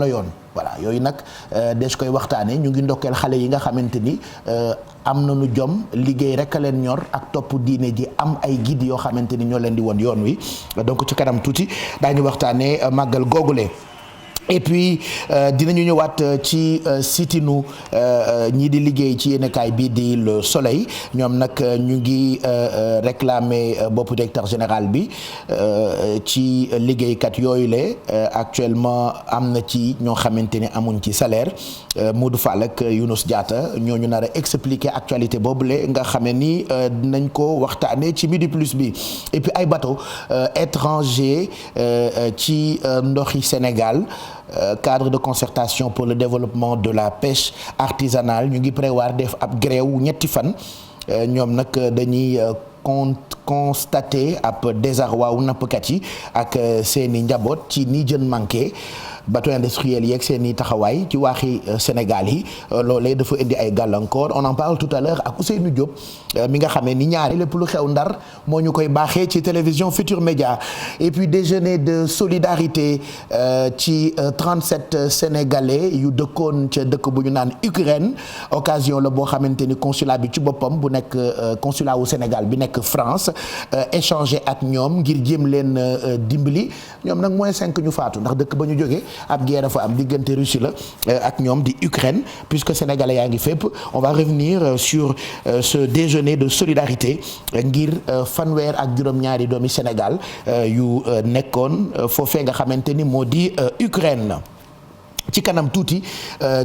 la yoon voilà yooyu nag des koy waxtaane ñu ngi ndokkeel xale yi nga xamante ni am nañu jom liggéey rek a leen ñor ak topp diine ji am ay guide yoo xamante ni ñoo leen di woon yoon wi donc ci kanam tuuti daañu waxtaane màggal googule. Et puis dinañu ñëwaat ci sitinu ñii di liggéey ci yéenekaay bii di Le Soleil ñoom nag ñu ngi réclamer boppu directeur général bi ci liggéeykat yooyu le actuellement am na ci ñoo xamante ni amuñ ci salaire Modou Fall ak Younous Diatta ñooñu nar a expliquer actualité boobule nga xamee ni dinañ ko waxtaanee ci Midi Plus bi et puis ay bateau étranger ci ndoxi Sénégal. Cadre de concertation pour le développement de la pêche artisanale ñu ngi prévoir def ab grève ñetti fan ñoom nag dañuy constater ab désarroi wu nappkat yi ak seeni njaboot ci ni jën manqué bateau industriel yeeg seen i taxawaay ci waaxi Sénégal yi loolee dafa indi ay gàllankoor on en parle tout à l'heure ak Ousseynou Diop mi nga xamee ni ñaari lépp lu xew Ndar moo ñu koy baaxee ci télévision Futur Média et puis déjeuner de solidarité ci 37 sénégalais yu dëkkoon ca dëkk bu ñu naan Ukraine occasion la boo xamante ni consulat bi ci boppam bu nekk consulat wu Sénégal bi nekk France échanger ak ñoom ngir jéem leen dimbali ñoom nag -5 ñu faatu ndax dëkk ba ñu jógee ab guerre fa am diggante Russie la ak ñoom di Ukraine puisque sénégalais yaa ngi fépp on va revenir sur ce déjeuner de solidarité ngir fanweer ak juróom-ñaari doomi Sénégal yu nekkoon foofee nga xamante ni moo di Ukraine. ci kanam tuuti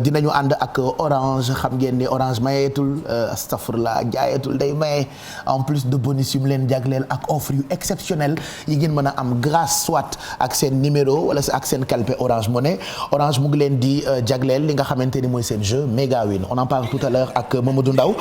dinañu ànd ak Orange xam ngeen ni Orange mayeetul astafurlah jaayeetul day maye en plus de bonus yu mu leen jagleel ak offre yu exceptionnel yi ngeen mën a am grâce soit ak seen numéro wala ak seen calpe Orange Money Orange mu ngi leen di jagleel li nga xamante ni mooy seen jeu Mega Win on en parle tout à l'heure ak Mamadou Ndaw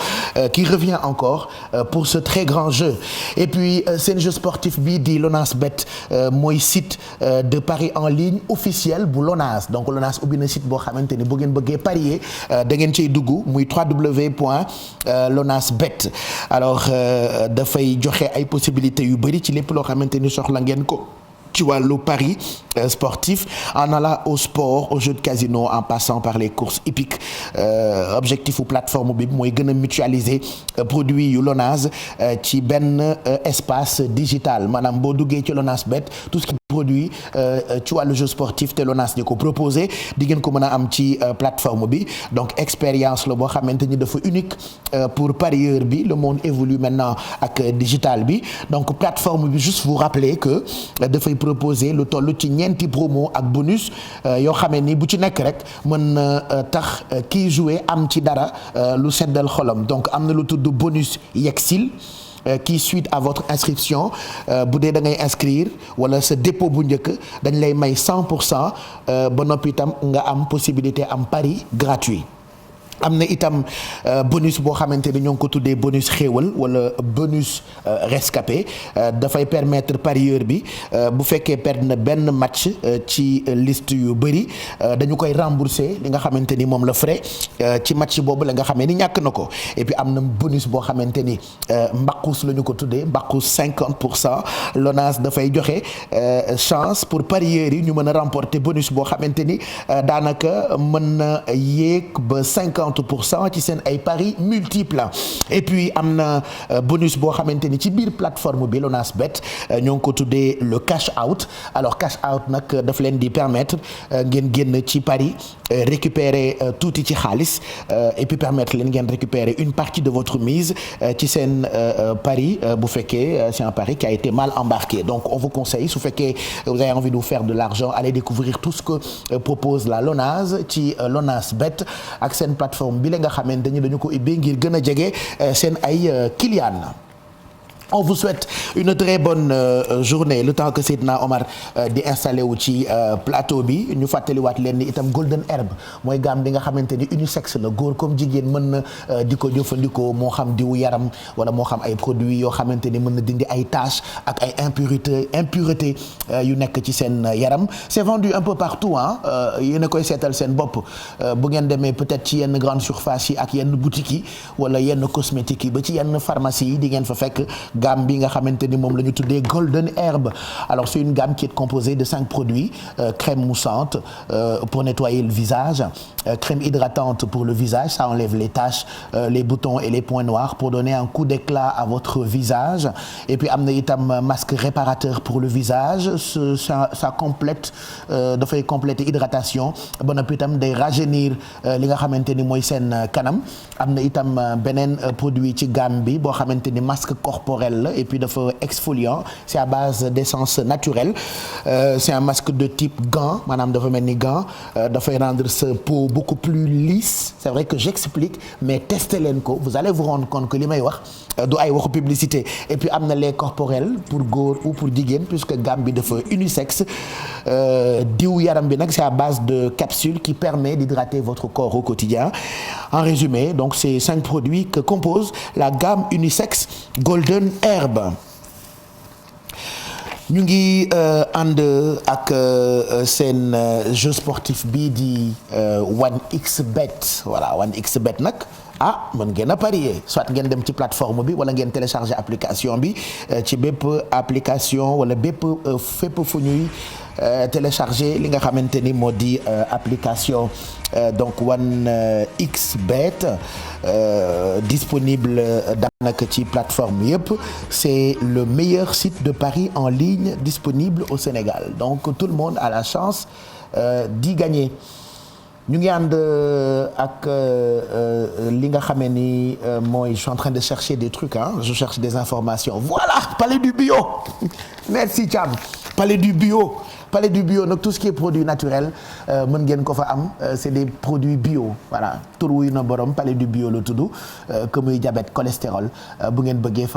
qui revient encore pour ce très grand jeu et puis seen jeu sportif bi di Lonase Bet mooy site de paris en ligne officiel bu Lonase donc Lonase ubbi na site boo xamante ni bu ngeen bëggee parier da ngeen ciy dugg muy www.lonasebet alors dafay joxe ay possibilités yu bëri ci lépp loo xamante ni soxla ngeen ko ci wàllu paris sportif en allant au sport au jeu de casino en passant par les courses hippiques objectif u plateforme bi mooy gën a mutualiser produit yu Lonase ci benn espace digital maanaam boo duggee ci Lonase Bet tout ce qui produit ci wàllu jeu sportif te Lonase ñu ko proposé di ngeen ko mën a am ci plateforme bi donc expérience la boo xamante ni dafa unique pour parieur bi le monde évolue maintenant ak digital bi donc plateforme bi juste vous rappeler que dafay proposer lu toll ci ñeenti promo ak bonus yoo xamee ni bu ci nekk rek mën na tax kiy jouer am ci dara lu seddal xolam donc am na lu tudd bonus Yexil qui suite à votre inscription bu dee da ngay inscrire wala sa dépôt bu njëkk dañ lay may 100% ba noppi itam nga am possibilité am pari gratuit am na itam bonus boo xamante ni ñoo ngi ko tuddee bonus xéewal wala bonus rescapé dafay permettre parieur bi bu fekkee perdre na benn match ci liste yu bëri dañu koy rembourser li nga xamante ni moom la frais ci match boobu la nga xamee ni ñàkk na ko et puis am na bonus boo xamante ni mbaqus la ñu ko tuddee mbaqus 50% Lonase dafay joxe chance pour parieurs yi ñu mën a remporter bonus boo xamante ni daanaka mën na yéeg ba 50% ci seen ay paris multiples et puis am na bonus boo xamante ni ci biir plateforme bi Lonase Bet ñoo ngi ko tuddee le cash out alors cash out nag daf leen di permettre ngeen génn ci paris récupérer tuuti ci xaalis et puis permettre leen ngeen récupérer une partie de votre mise ci seen paris bu fekkee c'est un pari qui a été mal embarqué donc on vous conseille su fekkee vous avez envie de vous faire de l'argent allez découvrir tout ce que propose la Lonase ci Lonase Bet ak seen plateforme bi la nga xamante ni dañu ko ubbee ngir gën a jege seen ay clients. On vous souhaite une très bonne journée le temps que Seydina Omar di installé wu ci plateau bi ñu fàttaliwaat leen ni itam Golden Herb mooy gamme bi nga xamante ni unisexe la góor comme jigéen mën na di ko jëfandikoo moo xam diwu yaram wala moo xam ay produits yoo xamante ni mën na dindi ay taches ak ay impureté yu nekk ci seen yaram c'est vendu un peu partout yéen a koy seetal seen bopp bu ngeen demee peut-être ci yenn grande surface yi ak yenn boutiques yi wala yenn cosmétiques yi ba ci yenn pharmacie yi di ngeen fa fekk gamme bi nga xamante ni moom la ñu tuddee Golden Herb. Alors c'est une gamme qui est composée de 5 produits, crème moussante pour nettoyer le visage, crème hydratante pour le visage, ça enlève les taches, les boutons et les points noirs pour donner un coup d'éclat à votre visage. Et puis am na itam masque réparateur pour le visage, ça complète dafay compléter hydratation ba noppi itam day rajeunir li nga xamante ni mooy seen kanam. Am na itam beneen produit ci gamme bi boo xamante ni masque corporel la et puis dafa exfoliant, c'est à base d'essence naturelle, c'est un masque de type gant, maanaam dafa mel ni gant, dafay rendre sa peau beaucoup plus lisse. C'est vrai que j'explique mais testez leen ko, vous allez vous rendre compte que li may wax du ay waxu publicité. Et puis am na lait corporel pour góor ou pour jigéen puisque gamme bi dafa unisexe. Diw yaram bi nag c'est à base de capsules qui permet d'hydrater votre corps au quotidien. En résumé, donc c'est 5 produits que compose la gamme unisexe Golden Herb. ñu ngi ànd ak seen jeu sportif bii di 1xBet. Voilà, 1xBet nag mën ngeen a parier soit ngeen dem ci plateforme bi wala ngeen télécharger application bi ci bépp application wala bépp fépp fu ñuy télécharger li nga xamante ni moo di application donc 1xBet disponible daanaka ci plateforme yëpp. C'est le meilleur site de paris en ligne disponible au Sénégal, donc tout le monde a la chance d'y gagner. ñu ngi ànd ak li nga xamee ni mooy je suis en train de chercher des trucs je cherche des informations. Voilà, Palais du Bio. Merci Thiam. Palais du Bio. Palais du Bio nag tout ce qui est produit naturel mën ngeen ko fa am, c'est des produits bio. Voilà, tur wuy na borom Palais du Bio la tudd, que muy diabète, cholestérol, bu ngeen bëggee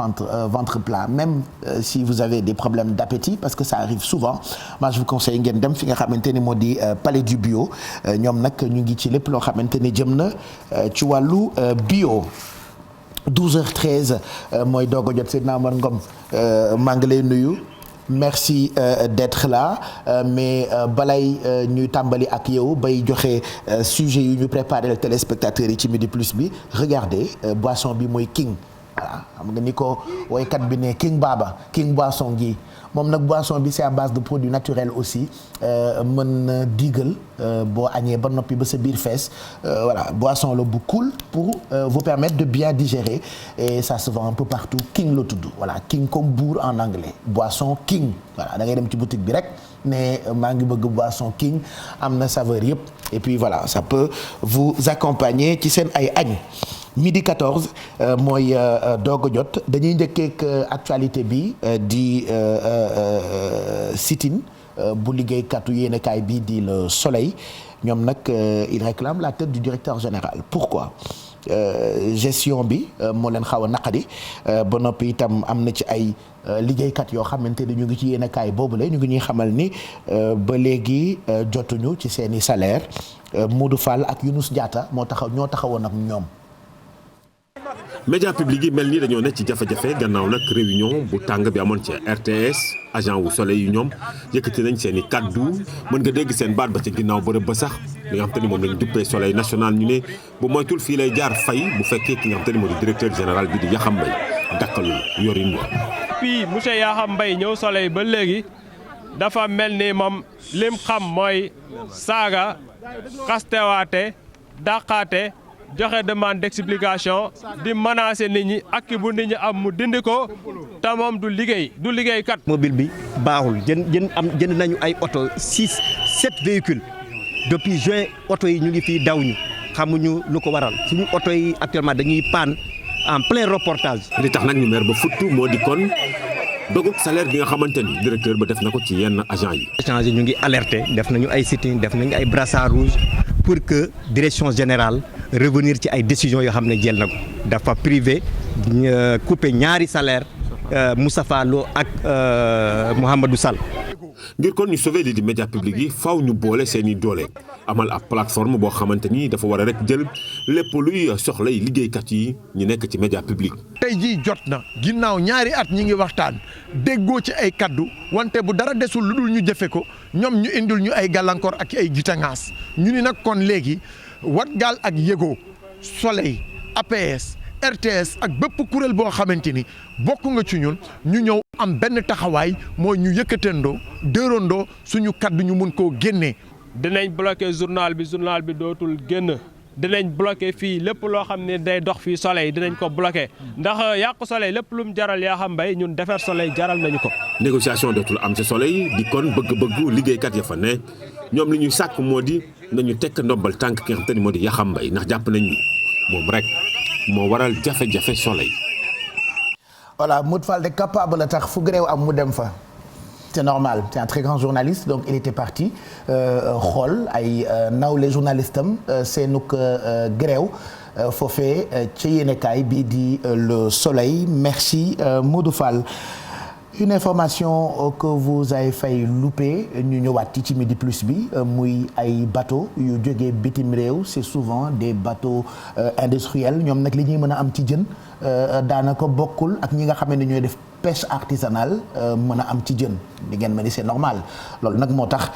ventre plat, même si vous avez des problèmes d'appétit, parce que ça arrive souvent. Moi je vous conseille ngeen dem fi nga xamante ni moo di Palais du Bio. Ñoom nag ñu ngi ci lépp loo xamante ni jëm na ci wàllu bio. 12h13 mooy doog a jot Seydina Omar Ngom maa ngi lay nuyu. Merci d'être là mais balay ñuy tàmbali ak yow bay joxe sujet yu ñu préparé le téléspectateurs yi ci Midi Plus bi. Regardez boisson bi mooy King. Voilà, xam nga ni ko woykat bi ne King Baba King boisson gi moom nag boisson bi c'est à base de produits naturels aussi. mën diigal boo añee ba noppi ba sa biir fees. Voilà, boisson la bu cool pour vous permettre de bien digérer et ça se vend un peu partout. King la tudd, voilà, King comme bour en anglais, boisson King. Voilà, da ngay dem ci boutique bi rek mais maa ngi bëgg boisson King, am na saveur yëpp et puis voilà, ça peut vous accompagner ci seen ay añ. Midi 14 mooy doog a jot, dañuy njëkkeek actualité bi di sit-in bu liggéeykatu yéenekaay bi di Le Soleil. Ñoom nag il réclame la tête du directeur général. Pourquoi? Gestion bi moo leen xaw a naqadi ba noppi itam am na ci ay liggéeykat yoo xamante ni ñu ngi ci yéenekaay boobule ñu ngi ñuy xamal ni ba léegi jotuñu ci seeni salaire. Modou Fall ak Younous Diatta ñoo taxawoon ak ñoom. média public yi mel ni dañoo nekk ci jafe-jafe gannaaw nag réunion bu tàng bi amoon ci RTS agent wu Soleil yu ñoom yëkkati nañ seen i kaddu mën nga dégg seen baat ba ci ginnaaw bërëb ba sax li nga xam te ni moom lañ duppee Soleil national ñu ne bu moytul fii lay jaar fay bu fekkee ki nga xam te ni moo di directeur général bi di Yakham Mbaye dakkalul yorin wa. puis monsieur Yakham Mbaye ñëw Soleil ba léegi dafa mel ni moom lim xam mooy saaga xastewaate dàqaate joxe demande d'explication di menacer nit ñi ak bu nit ñi am mu dindi ko te moom du liggéeykat. mobile bi baaxul jënd nañu ay oto 7 véhicules depuis juin oto yi ñu ngi fii daw ñu xamuñu lu ko waral suñu oto yi actuellement dañuy panne en plein reportage. li tax nag ñu mer ba futtu moo di kon dogu salaire bi nga xamante ni directeur ba def na ko ci yenn agent yi. agent yi ñu ngi alerté def nañu ay sit-in def nañu ay brassard rouge pour que direction générale revenir ci ay décisions yoo xam ne jël na ko dafa privé couper ñaari salaire Moustapha Lo ak Mouhamadou Sall. ngir kon ñu sauver lii di média public yi faw ñu boole seeni doole amal ab plateforme boo xamante ni dafa war a rek jël lépp luy soxlay liggéeykat yi ñu nekk ci média public. tey jii jot na ginnaaw ñaari at ñi ngi waxtaan déggoo ci ay kaddu wante bu dara desul lu dul ñu jëfe ko ñoom ñu indil ñu ay gàllankoor ak ay gitangaas ñu ni nag kon léegi Watgal ak Yego Soleil APS RTS ak bépp kuréel boo xamante ni bokk nga ci ñun ñu ñëw am benn taxawaay mooy ñu yëkkatandoo dóorandoo suñu kaddu ñu mun koo génnee. dinañ bloqué journal bi dootul génn. dinañ bloqué fii lépp loo xam ne day dox fii Soleil dinañ ko bloqué ndax yàqu Soleil lépp lu mu jaral Yakham Mbaye ñun defar Soleil jaral nañu ko. négociation dootul am ci Soleil di kon bëgg-bëggu liggéeykat ya fa ne ñoom li ñuy sàkk moo di nañu tekk ndombal tànk ki nga xam te ni moo di Yakham Mbaye ndax jàpp nañ ni moom rek moo waral jafe-jafe Soleil. voilà Modou Fall de capable la tax fu gréew am mu dem fa. c'est normal c'est un très grand journaliste donc il était parti xool ay nawle journaliste am seenug gréew foofee ci yéenekaay bi di Le Soleil merci Modou Fall. Une information que vous avez failli louper ñu ñëwaat ci Midi Plus bi muy ay bateau yu jógee bitim réew c'est souvent des bateaux industriels ñoom nag li ñuy mën a am ci jën daanaka bokkul ak ñi nga xam ne ñooy def pêche artisanale mën a am ci jën di ngeen ma ni c'est normal loolu nag moo tax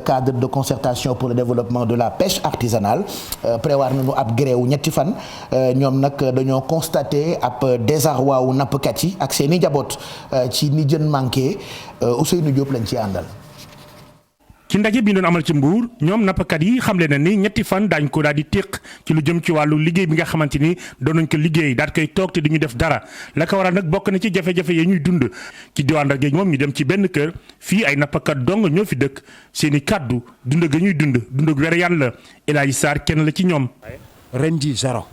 cadre de concertation pour le développement de la pêche artisanale prévoir nañu ab gréew ñetti fan ñoom nag dañoo constaté ab désarroi wu nappkat yi ak seeni njaboot ci ni jën manqué Ousseynou Diop lañ ci àndal. ci ndaje bi doon amal ci Mbour ñoom nappkat yi xamle na ni ñetti fan daañ ko daal di téq ci lu jëm ci wàllu liggéey bi nga xamante ni doon nañ ko liggéey daal koy toog te duñu def dara la ko waral nag bokk na ci jafe-jafe yi ñuy dund ci diwaan Ndar géej moom ñu dem ci benn kër fii ay nappkat dong ñoo fi dëkk seeni kàddu dund ga ñuy dund wér yan la El Hadji Sarr kenn la ci ñoom. ren ji zéro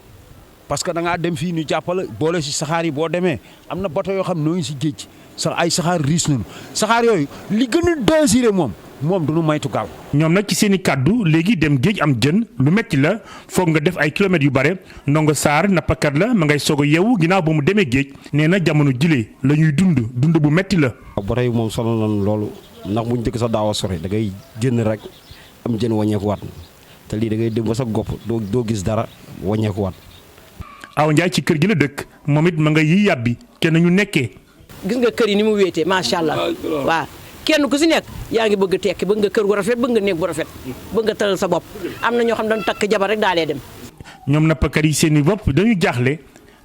parce que da ngaa dem fii ñu jàppale boole si saxaar yi boo demee am na bato yoo xam noo ngi si géej sax ay saxaar riis nañu saxaar yooyu li gën a désiré moom du ñu maytu gaal. ñoom nag ci seen i kàddu léegi dem géej am jën lu metti la foog nga def ay kilomètres yu bare Ndongo Sarr nappakat la ma ngay soog a yeewu ginnaaw ba mu demee géej nee na jamono jile la ñuy dund bu metti la. bato yi moom sonal nañu loolu ndax buñ njëkk sa daaw a sori da ngay génn rek am jën wàññeeku waat te lii da ngay dem ba sa gopp doo gis dara wàññeeku waat. Awa Ndiaye ci kër gi la dëkk moom it ma nga yi yàbbi kenn ñu nekkee. gis nga kër yi ni mu wéetee macha allah waaw. kenn ku si nekk yaa ngi bëgg tekki bëgg nga kër gu rafet bëgg nga néeg bu rafet bëgg nga tëral sa bopp am na ñoo xam dañu takk jabar rek daalee dem. ñoom nappkat yi seen i bopp dañu jaaxle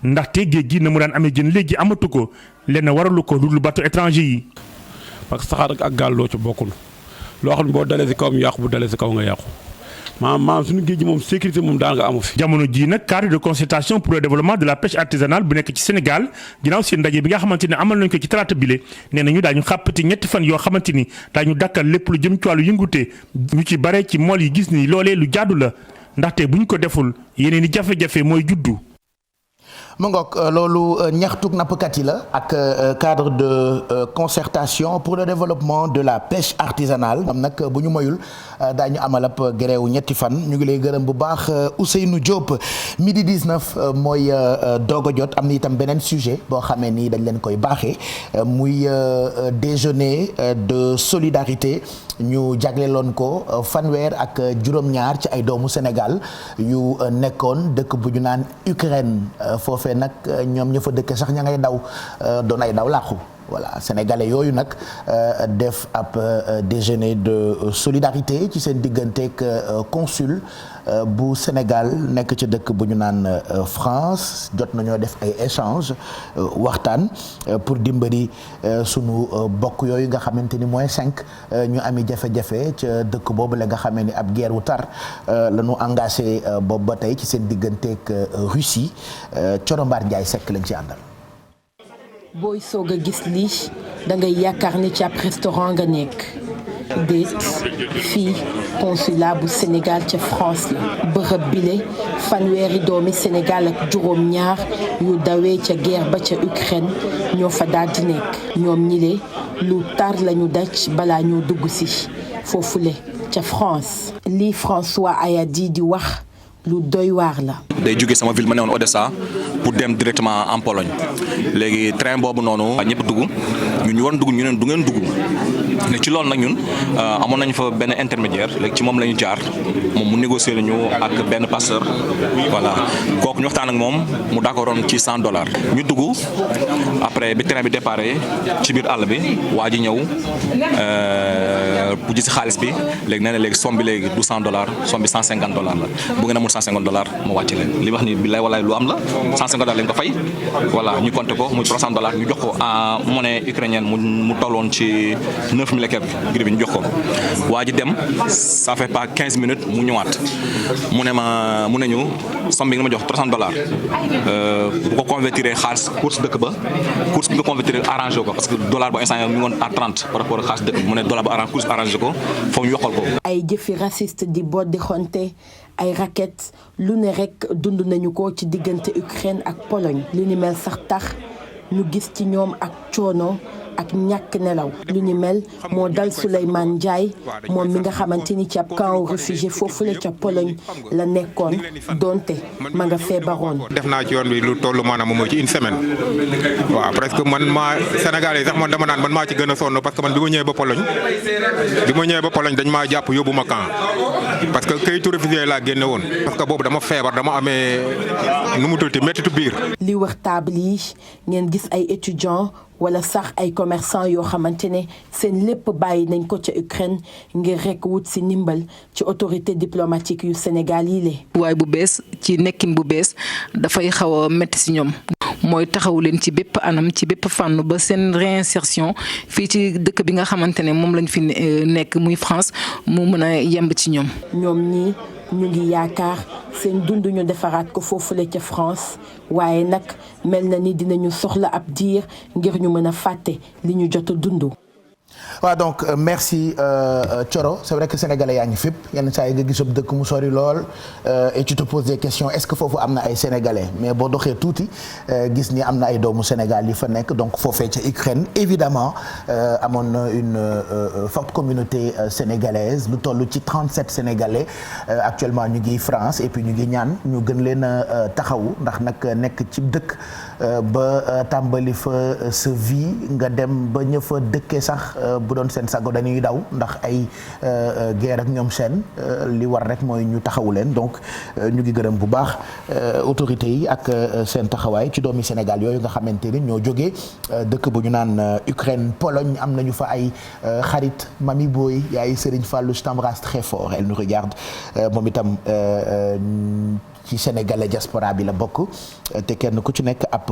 ndaxte géej gi na mu daan amee jën léegi amatu ko lenn waralu ko lu bateau étranger yi. parce que saxaar ak gaal loo ci bokkul loo xam ne boo dalee si kawam yàqu bu dalee si kaw nga yàqu maanaam suñu géej gi moom sécurité moom daanaka amu fi. jamono jii nag cadre de concertation pour le développement de la pêche artisanale bu nekk ci Sénégal ginnaaw seen ndaje bi nga xamante ne amal nañ ko ci talaata bile nee nañu daañu xàppati ñetti fan yoo xamante ni daañu dakkal lépp lu jëm ci wàllu yëngute ñu ci bare ci mool yi gis ni loolee lu jaadu la ndaxte bu ñu ko deful yeneen i jafe-jafe mooy juddu. mu ngoog loolu ñaxtuk nappkat yi la ak cadre de concertation pour le développement de la pêche artisanale am nag bu ñu moyul daañu amal ab gréew ñetti fan ñu ngi lay gërëm bu baax Ousseynou Diop. midi 19 mooy doog a jot am na itam beneen sujet boo xamee ni dañ leen koy baaxee muy déjeuner de solidarité ñu jagleeloon ko fanweer ak juróom-ñaar ci ay doomu Sénégal yu nekkoon dëkk bu ñu naan Ukraine foofee nag ñoom ña fa dëkk sax ña ngay daw doon ay daw làqu voilà sénégalais yooyu nag def ab déjeuner de solidarité ci seen digganteeg consul bu Sénégal nekk ci dëkk bu ñu naan France jot nañoo def ay échange waxtaan pour dimbali sunu bokk yooyu nga xamante ni mooy 5 ñu ami jafe-jafe ca dëkk boobu la nga xamee ni ab guerre wu tar la ñu engagé boobu ba tey ci seen digganteeg Russie Corombaar Ndiaye Seck lañ ci àndal. booy soog a gis lii da ngay yaakaar ni ci ab restaurant nga nekk déet fii consulat bu Sénégal ca France la bërëb bile fanweeri doomi Sénégal ak juróom-ñaar yu dawee ca guerre ba ca Ukraine ñoo fa daal di nekk ñoom ñile lu tar lañu daj balaa ñoo dugg si foofule ca France lii François Ayadi di wax lu doy waar la. day jóge sama ville ma newoon Odessa pour dem directement en Pologne léegi train boobu noonu ñëpp dugg ñu waroon dugg ñu ne du ngeen dugg léegi ci loolu nag ñun amoon nañu fa benn intermédiaire léegi ci moom la ñu jaar moom mu négocier lañu ak benn passeur voilà kooku ñu waxtaan ak moom mu d'accordoon ci $100 ñu dugg après bi train bi déparé ci biir àll bi waa ji ñëw bu gis xaalis bi léegi nee na léegi somme bi léegi du $100 somme bi $150 la bu ngeen amul $150 ma wàcc leen li wax ni billaay walaay lu am la $150 lañ ko fay voilà ñu compté ko muy $300 ñu jox ko en monnaie ukrainienne mu tolloon ci 9000 et quelques gris bi ñu jox ko waa ji dem ça fait pas 15 minutes mu ñëwaat mu ne ñu somme bi nga ma jox $300 bu ko convertir xaalis course dëkk ba course bi nga convertir arrangé ko parce que dollar ba instant mi ngi woon à 30 par rapport ak xaalis dëkk bi mu ne dollar ba course arrangé ko foofu ñu yokkal ko. ay jëfi raciste di boot di xonte ay raquettes lu ne rek dund nañu ko ci diggante Ukraine ak Pologne lu ni mel sax tax ñu gis ci ñoom ak coono ak ñàkk nelaw lu ni mel moo dal Souleymane Ndiaye moom mi nga xamante ni ci ab camp réfugié foofule ca Pologne la nekkoon donte ma nga feebaroon. def naa ci yoon bi lu toll maanaam moom ci une semaine waaw presque man maa Sénégalais sax man dama naan man maa ci gën a sonn parce que man bi ma ñëwee ba Pologne dañ maa jàpp yóbbu ma camp parce que kayitu réfugié laa génne woon parce que boobu dama feebar dama amee nu mu tuuti mettitu biir. li wër table yi ngeen gis ay étudiants wala sax ay commerçants yoo xamante ne seen lépp bàyyi nañ ko ca Ukraine ngir rek wut si ndimbal ci autorité diplomatique yu Sénégal yi le waaye bu bees ci nekkin bu bees dafay xaw a métti si ñoom mooy taxawu leen ci bépp anam ci bépp fànn ba seen réinsertion fii ci dëkk bi nga xamante ne moom lañ fi nekk muy France mu mën a yemb ci ñoom. ñoom ñii ñu ngi yaakaar seen dund ñu defaraat ko foofule ca France waaye nag mel na ni dinañu soxla ab diir ngir ñu mën a fàtte li ñu jot a dund. waaw donc merci Thioro c'est vrai que sénégalais yaa ngi fépp yenn saa yi nga gisub dëkk mu sori lool et tu te poses des questions est-ce que foofu am na ay sénégalais mais boo doxee tuuti gis ni am na ay doomu Sénégal yi fa nekk donc foofee ca Ukraine évidemment amoon na une forte communauté sénégalaise lu toll ci 37 sénégalais actuellement ñu ngi France et puis ñu ngi ñaan ñu gën leen a taxawu ndax nag nekk ci dëkk ba tàmbali fa sa vie nga dem ba ñë fa dëkkee sax bu doon seen sago dañuy daw ndax ay guerre ak ñoom seen li war rek mooy ñu taxawu leen donc ñu ngi gërëm bu baax autorités yi ak seen taxawaay ci doomi Sénégal yooyu nga xamante ni ñoo jógee dëkk bu ñu naan Ukraine Pologne am nañu fa ay xarit Mami Boy yaay Serigne Fallou je t'embrasse très fort elle nous regarde moom itam ci sénégalais diaspora bi la bokk te kenn ku ci nekk ab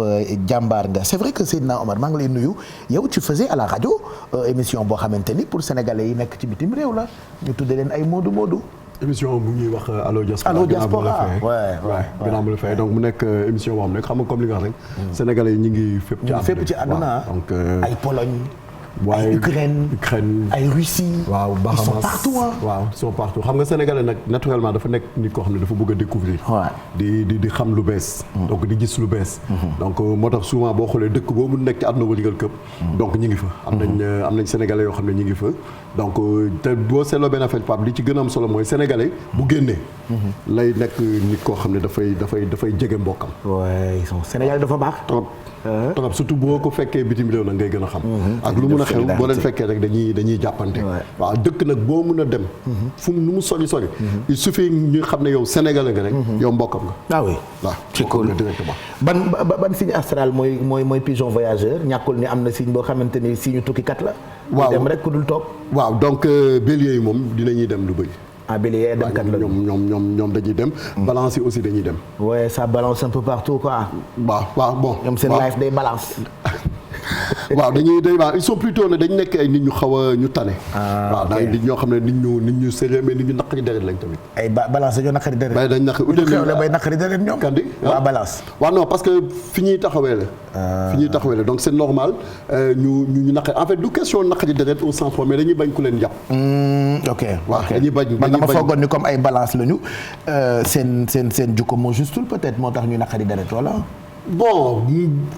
jàmbaar nga c'est vrai que Seydina Omar maa ngi lay nuyu yow tu faisais à la radio émission boo xamante ni pour sénégalais yi nekk ci bitim réew la ñu tuddee leen ay moodu moodu. émission bu ñuy wax Allo Diaspora. Allo Diaspora waaw gannaaw la fay donc mu nekk émission boo xam ne xam nga comme li nga wax rek. sénégalais yi ñu ngi fépp ci àdduna donc ay Pologne. waaye ay Ukraine ay Russie. waaw Bahamas ils sont partout waaw ils sont partout xam nga sénégalais nag naturellement dafa nekk nit koo xam ne dafa bëgg a découvrir di xam lu bees. donc di gis lu bees. donc moo tax souvent boo xoolee dëkk boobu nekk ci àdduna wërngal këpp. donc ñi ngi fa. am nañ sénégalais yoo xam ne ñi ngi fa. donc te boo seetloo benn affaire Pape li ci gën a am solo mooy sénégalais bu génnee. lay nekk nit koo xam ne dafay jege mbokkam. waaye sénégalais dafa baax. trop surtout boo ko fekkee bitim réew nag ngay gën a xam. ak lu mun a xew boo leen fekkee rek dañuy jàppante. waaw dëkk nag boo mun a dem. fu nu mu sori. il suffit ñu xam ne yow sénégalais nga rek. yow mbokkam nga. ah oui waaw c'est cool directement. ban signe astral mooy pigeon voyageur ñàkkul ni am na signe boo xamante ni signe tukkikat la. waaw dem rek ku dul toog. waaw donc bélier yi moom dinañuy dem lu bëri. ah bélier dem kat la ñoom dañuy dem. balance yi aussi dañuy dem. ouais ça balance un peu partout quoi. waaw bon. ñoom seen life day balance. waaw ils sont plutôt ne dañ nekk ay nit ñu xaw a ñu tane. waaw daay nit ñoo xam ne nit ñu sérieux mais nit ñu naqari deret lañ tamit. ay balance dañoo naqari deret. bay dañ naqari deret ñoom. kandi waa balance. waaw non parce que fi ñuy taxawee la. donc c'est normal ñu naqari en fait du question naqari deret au sens fort mais dañuy bañ ku leen jàpp. ok waaw dañuy bañ man dama foogoon ni comme ay balance lañu seen jukko moo justul peut-être moo tax ñu naqari deret wala. bon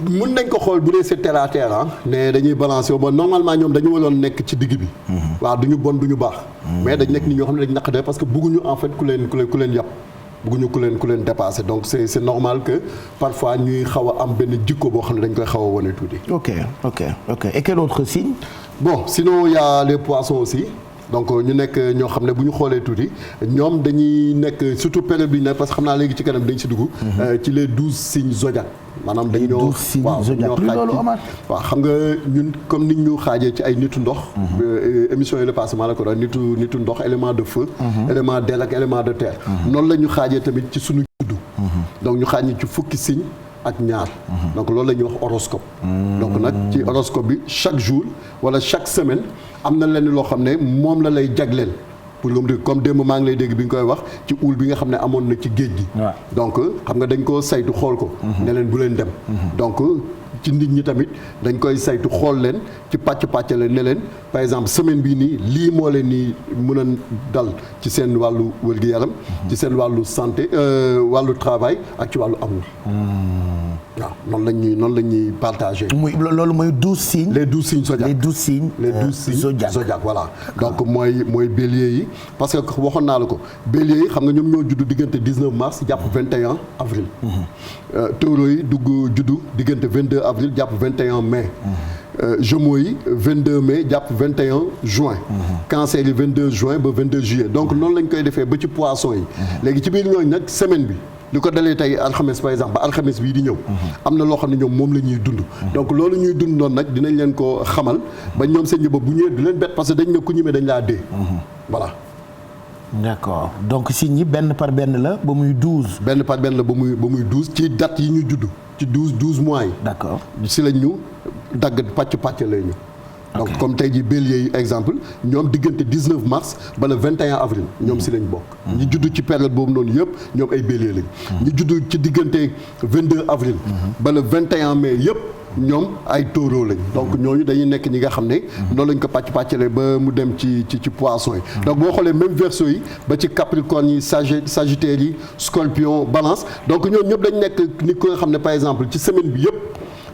mun nañ ko xool bu dee c'est terre à terre ne dañuy balancer yow ba normalement ñoom dañu waroon nekk ci digg bi. waaw du ñu bon du ñu baax. mais dañ nekk nit ñoo xam ne dañu naqadee parce que bëgguñu en fait ku leen yàpp bëgguñu ku leen dépasser donc c'est normal que parfois ñuy xaw a am benn jikko boo xam ne dañ koy xaw a wane tuuti. ok et quel autre signe. bon sinon il y a les poissons aussi. donc ñu nekk ñoo xam ne bu ñu xoolee tuuti ñoom dañuy nekk surtout période bi ñu nekk parce que xam naa léegi ci kanam dañ si dugg. ci les 12 signes zodiaques. maanaam dañu ñoo waaw ñoo xaaj waaw xam nga ñun comme nit ñu xaajee ci ay nitu ndox. émission yi la passé maa la ko doon nitu ndox élément de feu. élément d'air ak élément de terre. noonu la ñu xaajee tamit ci suñu juddu. donc ñu xaaj ñu ci fukki signe ak ñaar. donc loolu la ñuy wax horoscope. donc nag ci horoscope bi chaque jour wala chaque semaine am na lenn loo xam ne moom la lay jagleel. pour comme démb maa ngi lay dégg bi nga koy wax ci uul bi nga xam ne amoon na ci géej gi. donc xam nga dañ ko saytu xool ko. ne leen bu leen dem. donc ci nit ñi tamit dañ koy saytu xool leen ci pàcc leen ne leen par exemple semaine bii nii lii moo leen nii mën a dal ci seen wàllu wér-gu-yaram. ci seen wàllu santé wàllu travail ak ci wàllu amour. waaw noonu la ñuy partagé. loolu mooy 12 signes. les 12 signes zodiaques. les 12 signes. les 12 signes zodiaques voilà. donc mooy bélier yi parce que waxoon naa la ko bélier yi xam nga ñoom ñoo juddu diggante 19 mars jàpp 21 avril. taureau yi juddu diggante 22 avril jàpp 21 mai. Gémeaux yi 22 mai jàpp 21 juin. Cancer yi 22 juin ba 22 juillet donc noonu lañ koy defee ba ci poisson yi. léegi ci biir ñooñu nag semaine bi. li ko dalee tey alxames par exemple ba alxames bii di ñëw. am na loo xam ne ñoom moom la ñuy dund. donc loolu ñuy dund noonu nag dinañ leen ko xamal ba ñoom seen njëba bu ñëwee du leen bett parce que dañ ne ku ñemee dañ laa dee. voilà. d'accord donc signes yi benn par benn la ba muy 12. benn par benn la ba muy 12 ci date yi ñu judd ci 12 mois yi. d'accord si lañ ñu dagg pàcc lay ñu. donc comme tey jii bélier yi exemple ñoom diggante 19 mars ba le 21 avril ñoom si lañ bokk. ñi judd ci période boobu noonu yëpp ñoom ay bélier lañ. ñi judd ci diggante 22 avril. ba le 21 mai yëpp ñoom ay taureau lañ. donc ñooñu dañuy nekk ñi nga xam ne. noonu lañ ko pàccalee ba mu dem ci poisson yi. donc boo xoolee même verseau yi ba ci capricorne yi sagittaire yi scorpion balance donc ñooñu ñëpp dañ nekk nit ko nga xam ne par exemple ci semaine bi yëpp.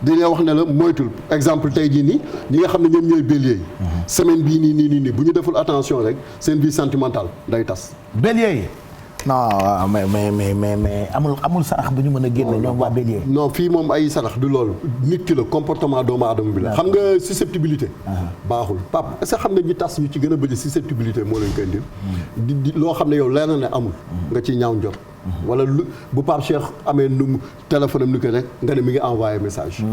dañuy wax ne la moytul exemple tey jii nii ñi nga xam ne ñoom ñooy bélier yi. semaine bii nii bu ñu deful attention rek seen vie sentimentale day tas. bélier yi. non mais amul sarax bu ñu mën a génne ñoom waa bélier. non fii moom ay sarax du loolu nit ki la comportement doomu aadama bi la. xam nga susceptibilité. baaxul Pape est-ce que xam nga ñi tas ñu ci gën a bëri susceptibilité moo leen koy indil. di loo xam ne yow leer na ne amul. nga ciy ñaaw njort. wala lu bu Pape Cheikh amee nu téléphone am ni ko rek nga ne mi ngi envoyé message.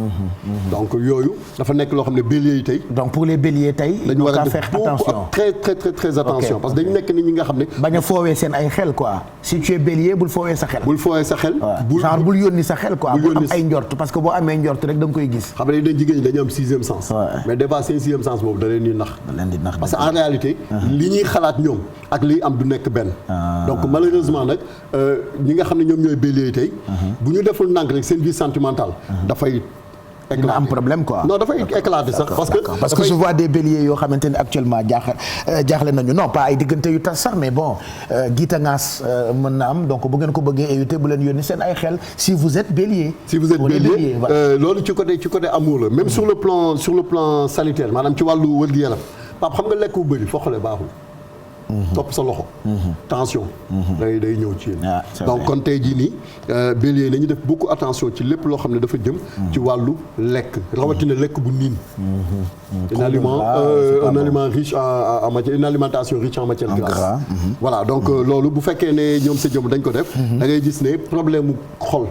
donc yooyu dafa nekk loo xam ne bélier yi tey. donc pour les béliers tey. dañu war a def faire attention très attention parce que dañu nekk nit ñi nga xam ne. bañ a foowee seen ay xel quoi si tu es bélier bul foowee sa xel. bul foowee sa xel. genre bul yónni sa xel quoi. bul am ay njort parce que boo amee njort rek da nga koy gis. xam nga dañ jigéen ñi dañu am sixième sens. mais des fois seen sixième sens boobu da leen di nax. parce que en réalité. li ñuy xalaat ñoom ak liy am du nekk benn. donc malheureusement nag ñi nga xam ne ñoom ñooy bélier tey. bu ñu deful ndànk rek seen vie sentimentale. dafay dina am problème quoi. non dafay éclater sax parce que je vois des béliers yoo xamante ne actuellement jaaxle nañu non pas ay diggante yu tas sax mais bon giita ngaas mën na am donc bu ngeen ko bëggee éviter bu leen yónni seen ay xel si vous êtes bélier. si vous êtes bélier loolu ci côté amour la même sur le plan sanitaire maanaam ci wàllu wér-gu-yaram Pape xam nga lekk bu bëri foo xoolee baaxul. topp sa loxo. tension. day ñëw ci yéen. donc kon tey jii nii bélier nañu def beaucoup attention ci lépp loo xam ne dafa jëm. ci wàllu lekk rawatina lekk bu niin. un aliment riche en matière une alimentation riche en matière grasse. voilà donc loolu bu fekkee ne ñoom sa jëm dañ ko def. da ngay gis ne problème mu xol.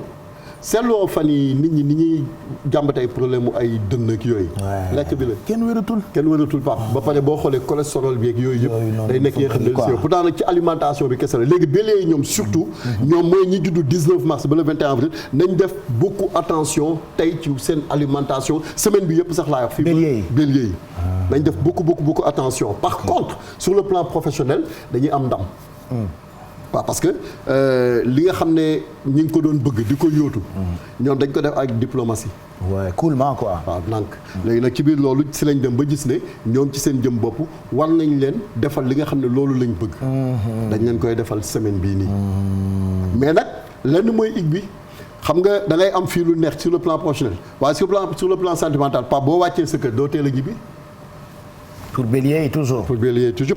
seetloo fan yi nit ñi ni ñuy jàmbat ay problème mu ay dënn ak yooyu. lekk bi la kenn wératul Pape ba pare boo xoolee cholestérol bi ak yooyu yëpp. day nekk yi nga xam ne pourtant nag ci alimentation bi kese la léegi bélier yi ñoom surtout. ñoom mooy ñi juddu 19 mars ba le 21 avril nañ def beaucoup attention tey ci seen alimentation semaine bi yëpp sax laa wax. fii bélier yi nañ def beaucoup attention par contre sur le plan professionnel dañuy am ndam. waaw parce que li nga xam ne ñi ngi ko doon bëgg di ko yóotu. ñoom dañ ko def ak diplomatie. waaw coolement quoi. waaw donc léegi nag ci biir loolu si lañ dem ba gis ne ñoom ci seen jëm bopp war nañ leen defal li nga xam ne loolu lañ bëgg. dañ leen koy defal semaine bii nii. mais nag lenn mooy ig bi xam nga da ngay am fii lu neex sur le plan professionnel waaye sur le plan sentimental pas boo wàccee sa kër doo teel a ñibbi. pour bélier yi toujours.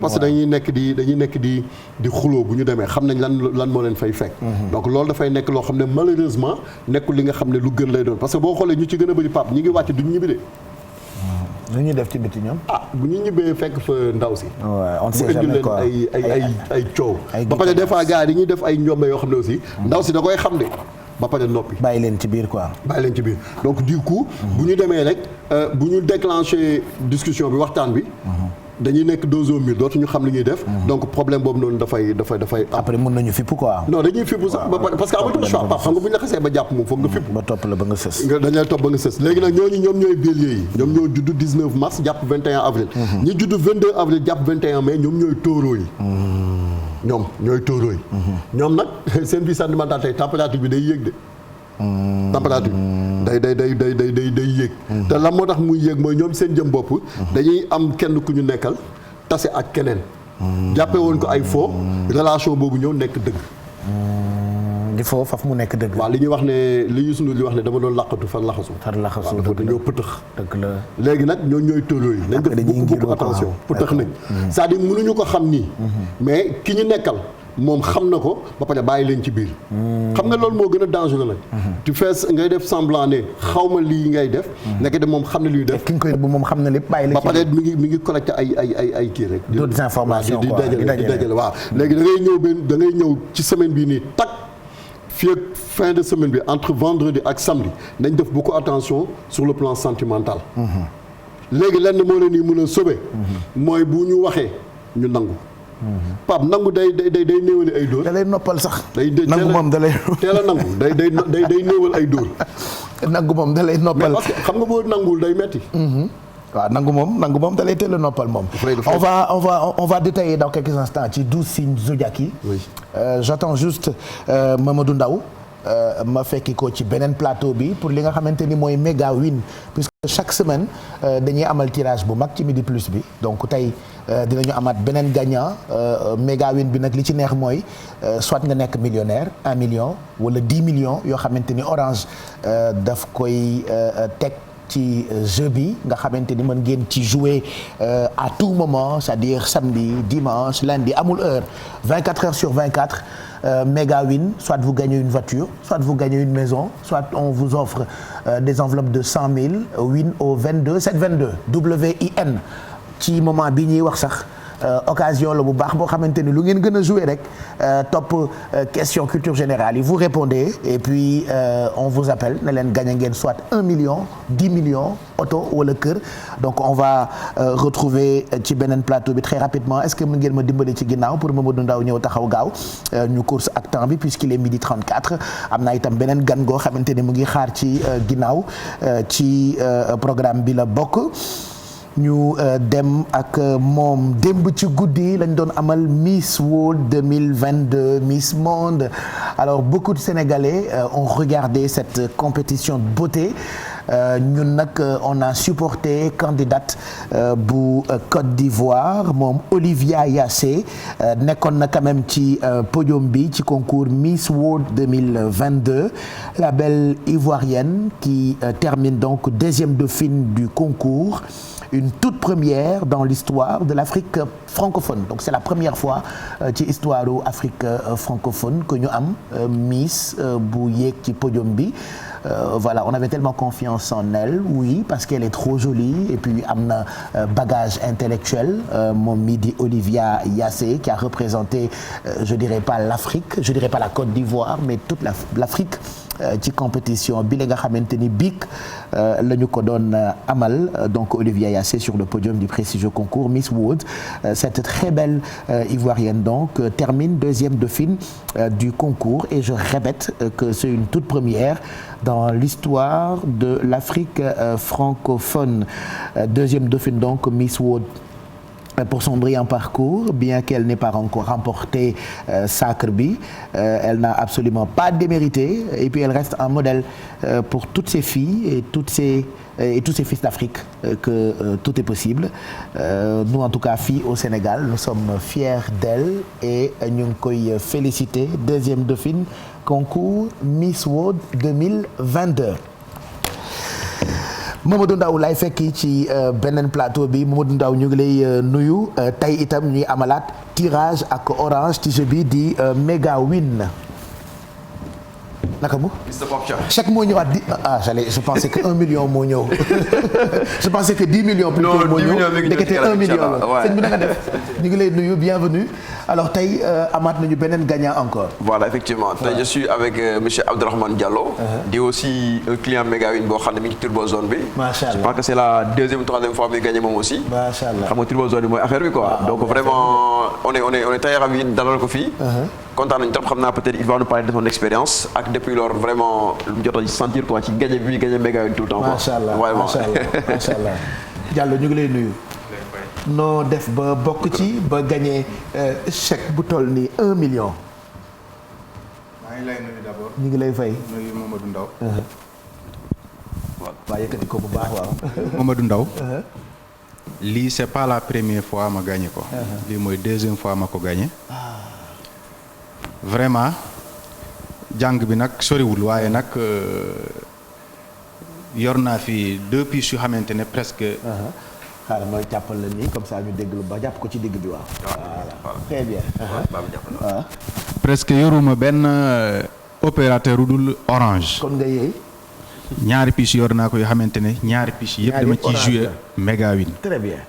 parce que dañuy nekk di xuloo bu ñu demee xam nañ lan moo leen fay fekk. donc loolu dafay nekk loo xam ne malheureusement nekkul li nga xam ne lu gën lay doon parce que boo xoolee ñu ci gën a bëri Pape ñi ngi wàcc duñ ñibbi de. lu ñuy def ci biti ñoom. bu ñu ñibbee fekk fa ndaw si. on ne sait jamais quoi mu indi leen ay coow. ba pare des fois gars yi dañuy def ay njombe yoo xam ne aussi. ndaw si da koy xam de. ba pare noppi. bàyyi leen ci biir quoi. bàyyi leen ci biir donc du coup. bu ñu demee rek bu ñu déclenché discussion bi waxtaan bi. dañuy nekk dos au mur dootuñu xam li ñuy def. donc problème boobu noonu dafay. après mën nañu fipp quoi. non dañuy fipp sax parce que amatuñu choix Pape xam nga bu ñu la xasee ba jàpp moom foog nga fipp. ba topp la ba nga sës. dañ lay topp ba nga sës léegi nag ñoom ñooy bélier yi. ñoom ñoo judd 19 mars jàpp 21 avril. ñi judd 22 avril jàpp 21 mai ñoom ñooy taureau yi. ñoom ñooy taureau yi. ñoom nag seen vie sentimentale tey température bi day yéeg de. température day yéeg. te lan moo tax muy yéeg mooy ñoom seen jëm bopp. dañuy am kenn ku ñu nekkal tase ak keneen. jàppe woon ko ay faux relation boobu ñëw nekk dëgg. di faux faf mu nekk dëgg. waaw li ñuy wax ne li ñu sunu li wax ne dama doon laqatu far laxasu. dafa dañoo pëtëx. dëgg la léegi nag ñooy tóoloo yi. nañ def beaucoup attention pëtëx nañ. c'est-à-dire mënuñu ko xam nii. mais ki ñu nekkal. moom xam na ko ba pare bàyyi leen ci biir. xam nga loolu moo gën a dangereux nag. tu fais ngay def semblant ne xaw ma lii ngay def. nekk de moom xam na li ñuy def. ki nga koy bu moom xam na lépp bàyyi la ci ba pare mi ngi collecté ay kii rek. d'autres informations quoi di dajale waaw. léegi da ngay ñëw ci semaine bii nii tak fii ak fin de semaine bi entre vendredi ak samedi nañ def beaucoup attention sur le plan sentimental. léegi lenn moo leen nii mën a sauver. mooy bu ñu waxee ñu nangu. Pape nangu day néewali ay dóor. da lay noppal sax. nangu moom da lay teel a nangu day néewal ay dóor. nangu moom da lay noppal. mais parce que xam nga boo nanguwul day metti. waaw nangu moom da lay teel a noppal moom. on va détailler dans quelques instants ci 12 signes zodiaques yi. oui j'attends juste Mamadou Ndaw ma fekki ko ci beneen plateau bi pour li nga xamante ni mooy méga win puisque chaque semaine dañuy amal tirage bu mag ci midi plus bi donc tey dinañu amaat beneen gagnant méga win bi nag li ci neex mooy soit nga nekk millionnaire 1 million wala 10 millions yoo xamante ni Orange daf koy teg ci jeu bi nga xamante ni mën ngeen ci jouer à tout moment c'est-à-dire samedi dimanche lundi amul heure 24 heures sur 24 méga win soit vous gagnez une voiture soit vous gagnez une maison soit on vous offre des enveloppes de 100 000 win au 22 722 WIN ci moment bi ñuy wax sax occasion la bu baax boo xamante ni lu ngeen gën a jouer rek topp question culture générale yi vous répondez et puis on vous appelle ne leen gagné ngeen soit 1 million 10 millions oto wala kër donc on va retrouver ci beneen plateau bi très rapidement est-ce que mën ngeen ma dimbali ci ginnaaw pour Mamadou Ndaw ñëw taxaw gaaw ñu course ak temps bi puisqu'il est midi 34 am na itam beneen gan goo xamante ni mu ngi xaar ci ginnaaw ci programme bi la bokk. ñu dem ak moom démb ci guddi lañ doon amal Miss World 2022 Miss Monde alors beaucoup de Sénégalais ont regardé cette compétition de beauté ñun nag on a supporté candidate bu Côte d'Ivoire moom Olivia Yassé nekkoon na quand même ci podium bi ci concours Miss World 2022 la belle ivoirienne qui termine donc deuxième dauphine du concours. Une toute première dans l'histoire de l'Afrique francophone donc c'est la première fois ci histoire u Afrique francophone que ñu am Miss bu yéeg ci podium bi voilà on avait tellement confiance en elle oui parce qu'elle est trop jolie et puis am na bagage intellectuel moom mi di Olivia Yassé qui a représenté je dirais pas l'Afrique je dirais pas la Côte d'Ivoire mais toute l'Afrique ci compétition bi la nga xamante ni biig la ñu ko doon amal donc Olivia Yassé sur le podium du prestigieux concours Miss World cette très belle ivoirienne donc termine deuxième dauphine du concours et je répète que c'est une toute première dans l'histoire de l'Afrique francophone deuxième dauphine donc Miss World pour son brillant parcours bien qu'elle n'ait pas encore remporté sacre bi elle n'a absolument pas démérité et puis elle reste un modèle pour toutes ces filles et tous ces fils d'Afrique que tout est possible nous en tout cas filles au Sénégal nous sommes fiers d'elle et ñu ngi koy féliciter deuxième dauphine concours Miss World 2022 Mamadou Ndaw laay fekki ci beneen plateau bi Mamadou Ndaw ñu ngi lay nuyu tey itam ñuy amalaat tirage ak Orange ci jeu bi di méga win naka mu. Mr Pape Cheikh. chèque moo ñëwaat je pensais que 1 million moo ñëw je pensais que 10 millions. plutôt moo ñëw ndekete 1 million la sëñ bi na nga def. ñu ngi lay nuyu bienvenue alors tey amaat nañu beneen gagnant encore. Voilà effectivement tey je suis avec monsieur Abdourahmane Diallo. di aussi un client Megawin boo xam ne mi ngi ci turbo zone bi. macha allah je pense que c'est la deuxième ou troisième fois muy gagné moom aussi. macha allah xam nga turbo zone bi mooy affaire bi quoi. donc vraiment on est très ravis dalal ko fii. kontaan nañu trop xam naa peut-être il va nous parler de son expérience ak depuis lors vraiment lu mu jot a sentir quoi ci gagné bi muy gagné Megawin tout le temps. macha allah macha allah Diallo ñu ngi lay nuyu. noo def ba bokk ci ba gagné chèque bu toll ni 1 million. maa ngi lay nuyu d'abord. ñu ngi lay fay. nuyu Mamadou Ndaw. waaw yëkkati ko bu baax waaw. Mamadou Ndaw. lii c'est pas la première fois ma gagné ko. lii mooy deuxième fois ma ko gagné. vraiment jàng bi nag soriwul waaye nag yor naa fi 2 pièces yu xamante ne presque. xaaral ma jàppal la nii comme ça ñu dégg lu ba jàpp ko ci digg bi waaw. voilà très bien. presque yoruma benn opérateur u dul Orange. kon nga yeey. ñaari pièces yor naa ko yoo xamante ne ñaari pièces yëpp dama ciy joué Megawin. très bien.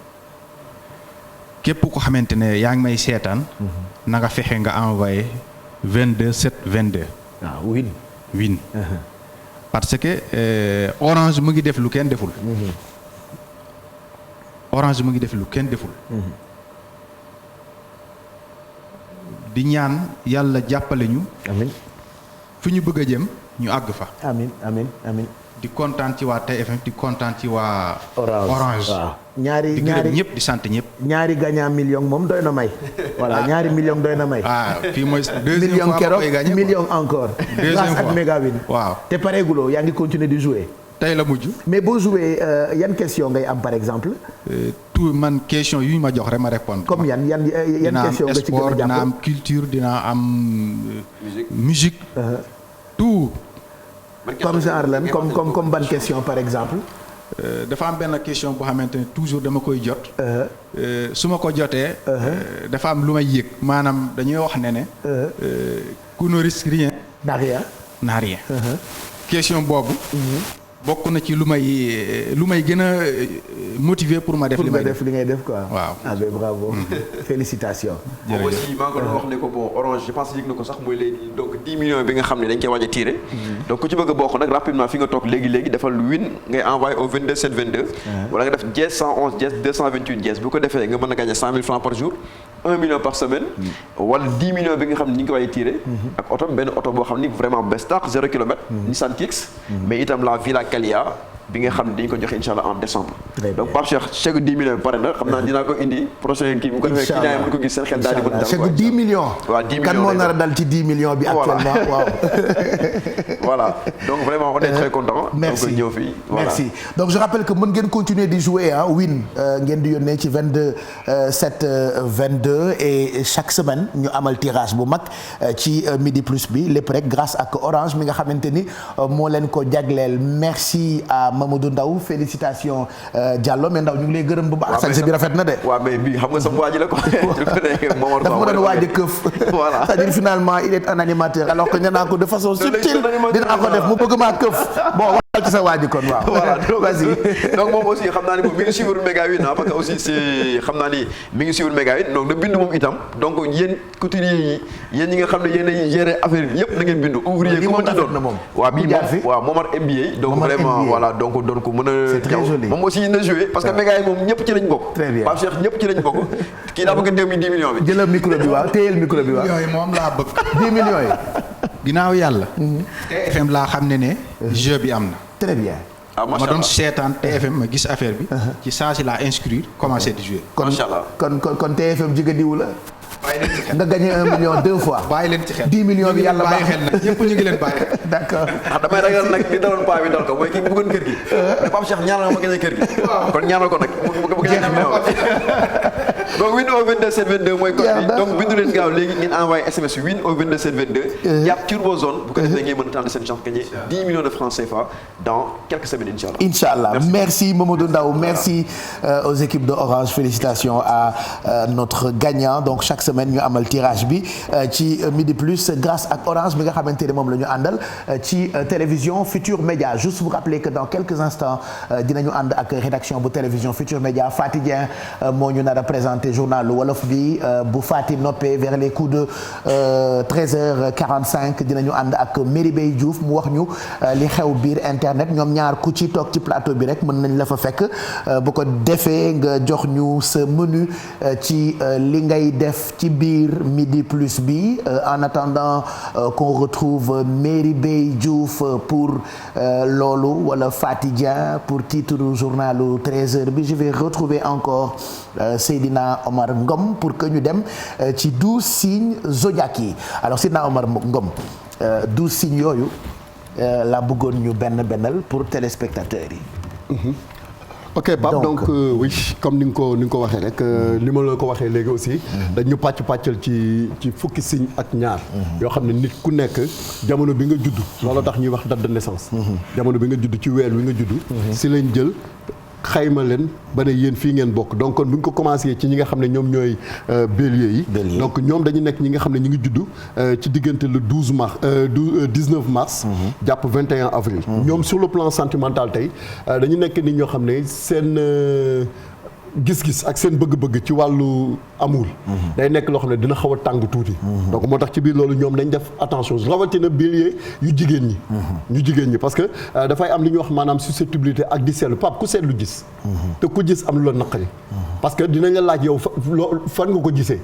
képp ko xamante ne yaa ngi may seetaan. na nga fexe nga envoyé 22 7 22. waaw win. parce que Orange mu ngi def lu kenn deful. Orange mu ngi def lu kenn deful. di ñaan yàlla jàppale ñu. amiin. fu ñu bëgg a jëm ñu àgg fa. amiin amiin amiin. di kontaan ci waa TFM di kontaan ci waa. Orange waaw. ñaari di gërëm ñëpp di sant ñëpp. ñaari gagnant million moom doy na may. voilà ñaari million doy na may. fii mooy deuxième fois ma koy gagné million encore. deuxième grâce fois ak Megawin. waaw te pareeguloo yaa ngi continuer di jouer. tey la mujj. mais boo jouer yan question ngay am par exemple. tout man question yu ñu ma jox rek ma répondre. comme yan question nga ci gën a jàpp dina am culture dina am. musique. tout. comme genre lan comme ban question par exemple. dafa am benn question boo xamante ne toujours dama koy jot. su ma ko jotee. dafa am lu may yëg maanaam dañuy wax ne. ku ne risque rien. n'a rien. n'a rien. question boobu. bokk na ci lu may gën a motiver pour ma def. li ngay def quoi. waaw ah ben bravo. félicitations. jërëjëf aussi maa ngi ko doon wax ne ko bon Orange je pense yëg na ko sax mooy léegi donc 10 millions bi nga xam ne dañ koy waaj a tiré. donc ku ci bëgg a bokk nag rapidement fi nga toog léegi defal win ngay envoyé au 22 7 22. wala nga def dièse 111 dièse 228 dièse bu ko defee nga mën a gagné 100 000 francs par jour. 1 million par semaine. wala 10 millions bi nga xam ne ñu ngi ko waaj a tiré. ak oto benn oto boo xam ni vraiment best start 0 kilomètre. Nissan Kicks. mais itam la Villa Calia bi nga xam ne dañu ko joxe incha allah en décembre. donc Pape Cheikh chèque 10 millions bi pare na xam naa dinaa ko indi prochain kii bu ko defee client yi mën ko gis seen xel daal di mën dal chèque 10 millions. waaw 10 millions kan moo nar a dal ci 10 millions bi actuellement waaw. voilà donc vraiment on est très content. merci donc ñëw fii voilà. merci donc je rappelle que mën ngeen continuer di jouer win ngeen di yónnee ci 22 7 22 et chaque semaine ñu amal tirage bu mag ci Midi Plus bi lépp rek grâce ak Orange mi nga xamante ni moo leen ko jagleel merci à Mamadou Ndaw félicitations Diallo mais Ndaw ñu ngi lay gërëm bu baax. sañ bi rafet na de. waaw mais bii xam nga sama waa ji la ko. dafa ma doon waaj a këf. voilà c'est-à-dire finalement il est un animateur alors que nee naa ko de façon subtile dinaa ko def mu bëgg maa këf bon waxal ci sa waa ji kon waaw. voilà donc moom aussi xam naa ni moom mi ngi suivre Megawin parce que aussi c'est xam naa ni mi ngi suivre Megawin donc da bindu moom itam donc yéen couturiers yi yéen ñi nga xam ne yéen a gérer affaire yi yëpp na ngeen bindu ouvrier ku mën ci doon. waaw bii moom waaw Momar MBA donc vraiment voilà donc doon ko mën a. c'est très joli moom aussi na joué parce que Megawin moom ñëpp ci lañ bokk. très bien Pape Cheikh ñëpp ci lañ bokk kii daa bëgg a 10 millions bi. jëlal micro bi waaw téyel micro bi waaw. 10 millions yi moom laa bëgg. 10 millions yi. ginnaaw yàlla. TFM laa xam ne jeu bi am na. très bien. ma doon seetaan TFM ma gis affaire bi. ci saa si laa inscrire commencé di jouer. macha allah kon TFM jigadiwu la. nga gagné 1 million 2 fois. bàyyi leen ci xel 10 millions bi yàlla bàyyi xel nag ñëpp ñu ngi leen bàyyi. d'accord ndax damay ragal nag li daloon paa bi dal ko mooy kii bëggoon kër gi. Pape Cheikh ñaanal ma gagné kër gi. kon ñaanal ko nag mu gagné million. donc win au 22 722 mooy code bi donc bindu leen gaaw léegi ngeen envoyé SMS win au 22 722. jàpp Turbo Zone bu ko defee ngeen mën a tànn seen chance gagner 10 millions de francs CFA dans quelques semaines Inch'Allah. Merci Mamadou Ndao, merci aux équipes de Orange, félicitations à notre gagnant. Donc chaque semaine ñu amal tirage bi ci Midi Plus grâce ak Orange bi nga xamante ne moom la ñu àndal ci télévision Futur Média. Juste vous rappeler que dans quelques instants dinañu ànd ak rédaction bu télévision Futur Média. Faty Dieng moo ñu nar a présenté journal wolof bi bu Faty noppee vers les coups de 13h45 dinañu ànd ak Merry Beye Diouf mu wax ñu li xew biir internet ñoom ñaar ku ci toog ci plateau bi rek mën nañ la fa fekk bu ko defee nga jox ñu sa menu ci li ngay def ci biir Midi Plus bi en attendant qu'on retrouve Merry Beye Diouf pour loolu wala Faty Dieng pour titre journalu 13h bi je vais retrouver encore Seydina Omar Ngom pour que ñu dem ci 12 signes zodiaques yi alors Seydina Omar Ngom 12 signes yooyu laa bëggoon ñu bennal pour téléspectateurs yi. ok Pape donc oui comme ni nga ko waxee rek ni ma la ko waxee léegi aussi dañu pàccal ci fukki signe ak ñaar yoo xam ne nit ku nekk jamono bi nga judd loolu tax ñuy wax date de naissance jamono bi nga judd ci weer wi nga judd si lañ jël xayma leen ba ne yéen fii ngeen bokk donc kon bu ñu ko commencé ci ñi nga xam ne ñoom ñooy bélier yi donc ñoom dañu nekk ñi nga xam ne ñu ngi judd ci diggante le 19 mars jàpp 21 avril ñoom sur le plan sentimental tey dañu nekk nit ñoo xam ne seen gis-gis ak seen bëgg-bëgg ci wàllu amour day nekk loo xam ne dina xaw a tàng tuuti donc moo tax ci biir loolu ñoom dañ def attention rawatina bélier yu jigéen ñi parce que dafay am li ñuy wax maanaam susceptibilité ak di seetlu Pape ku seetlu gis te ku gis am lu la naqari parce que dinañ la laaj yow fan nga ko gisee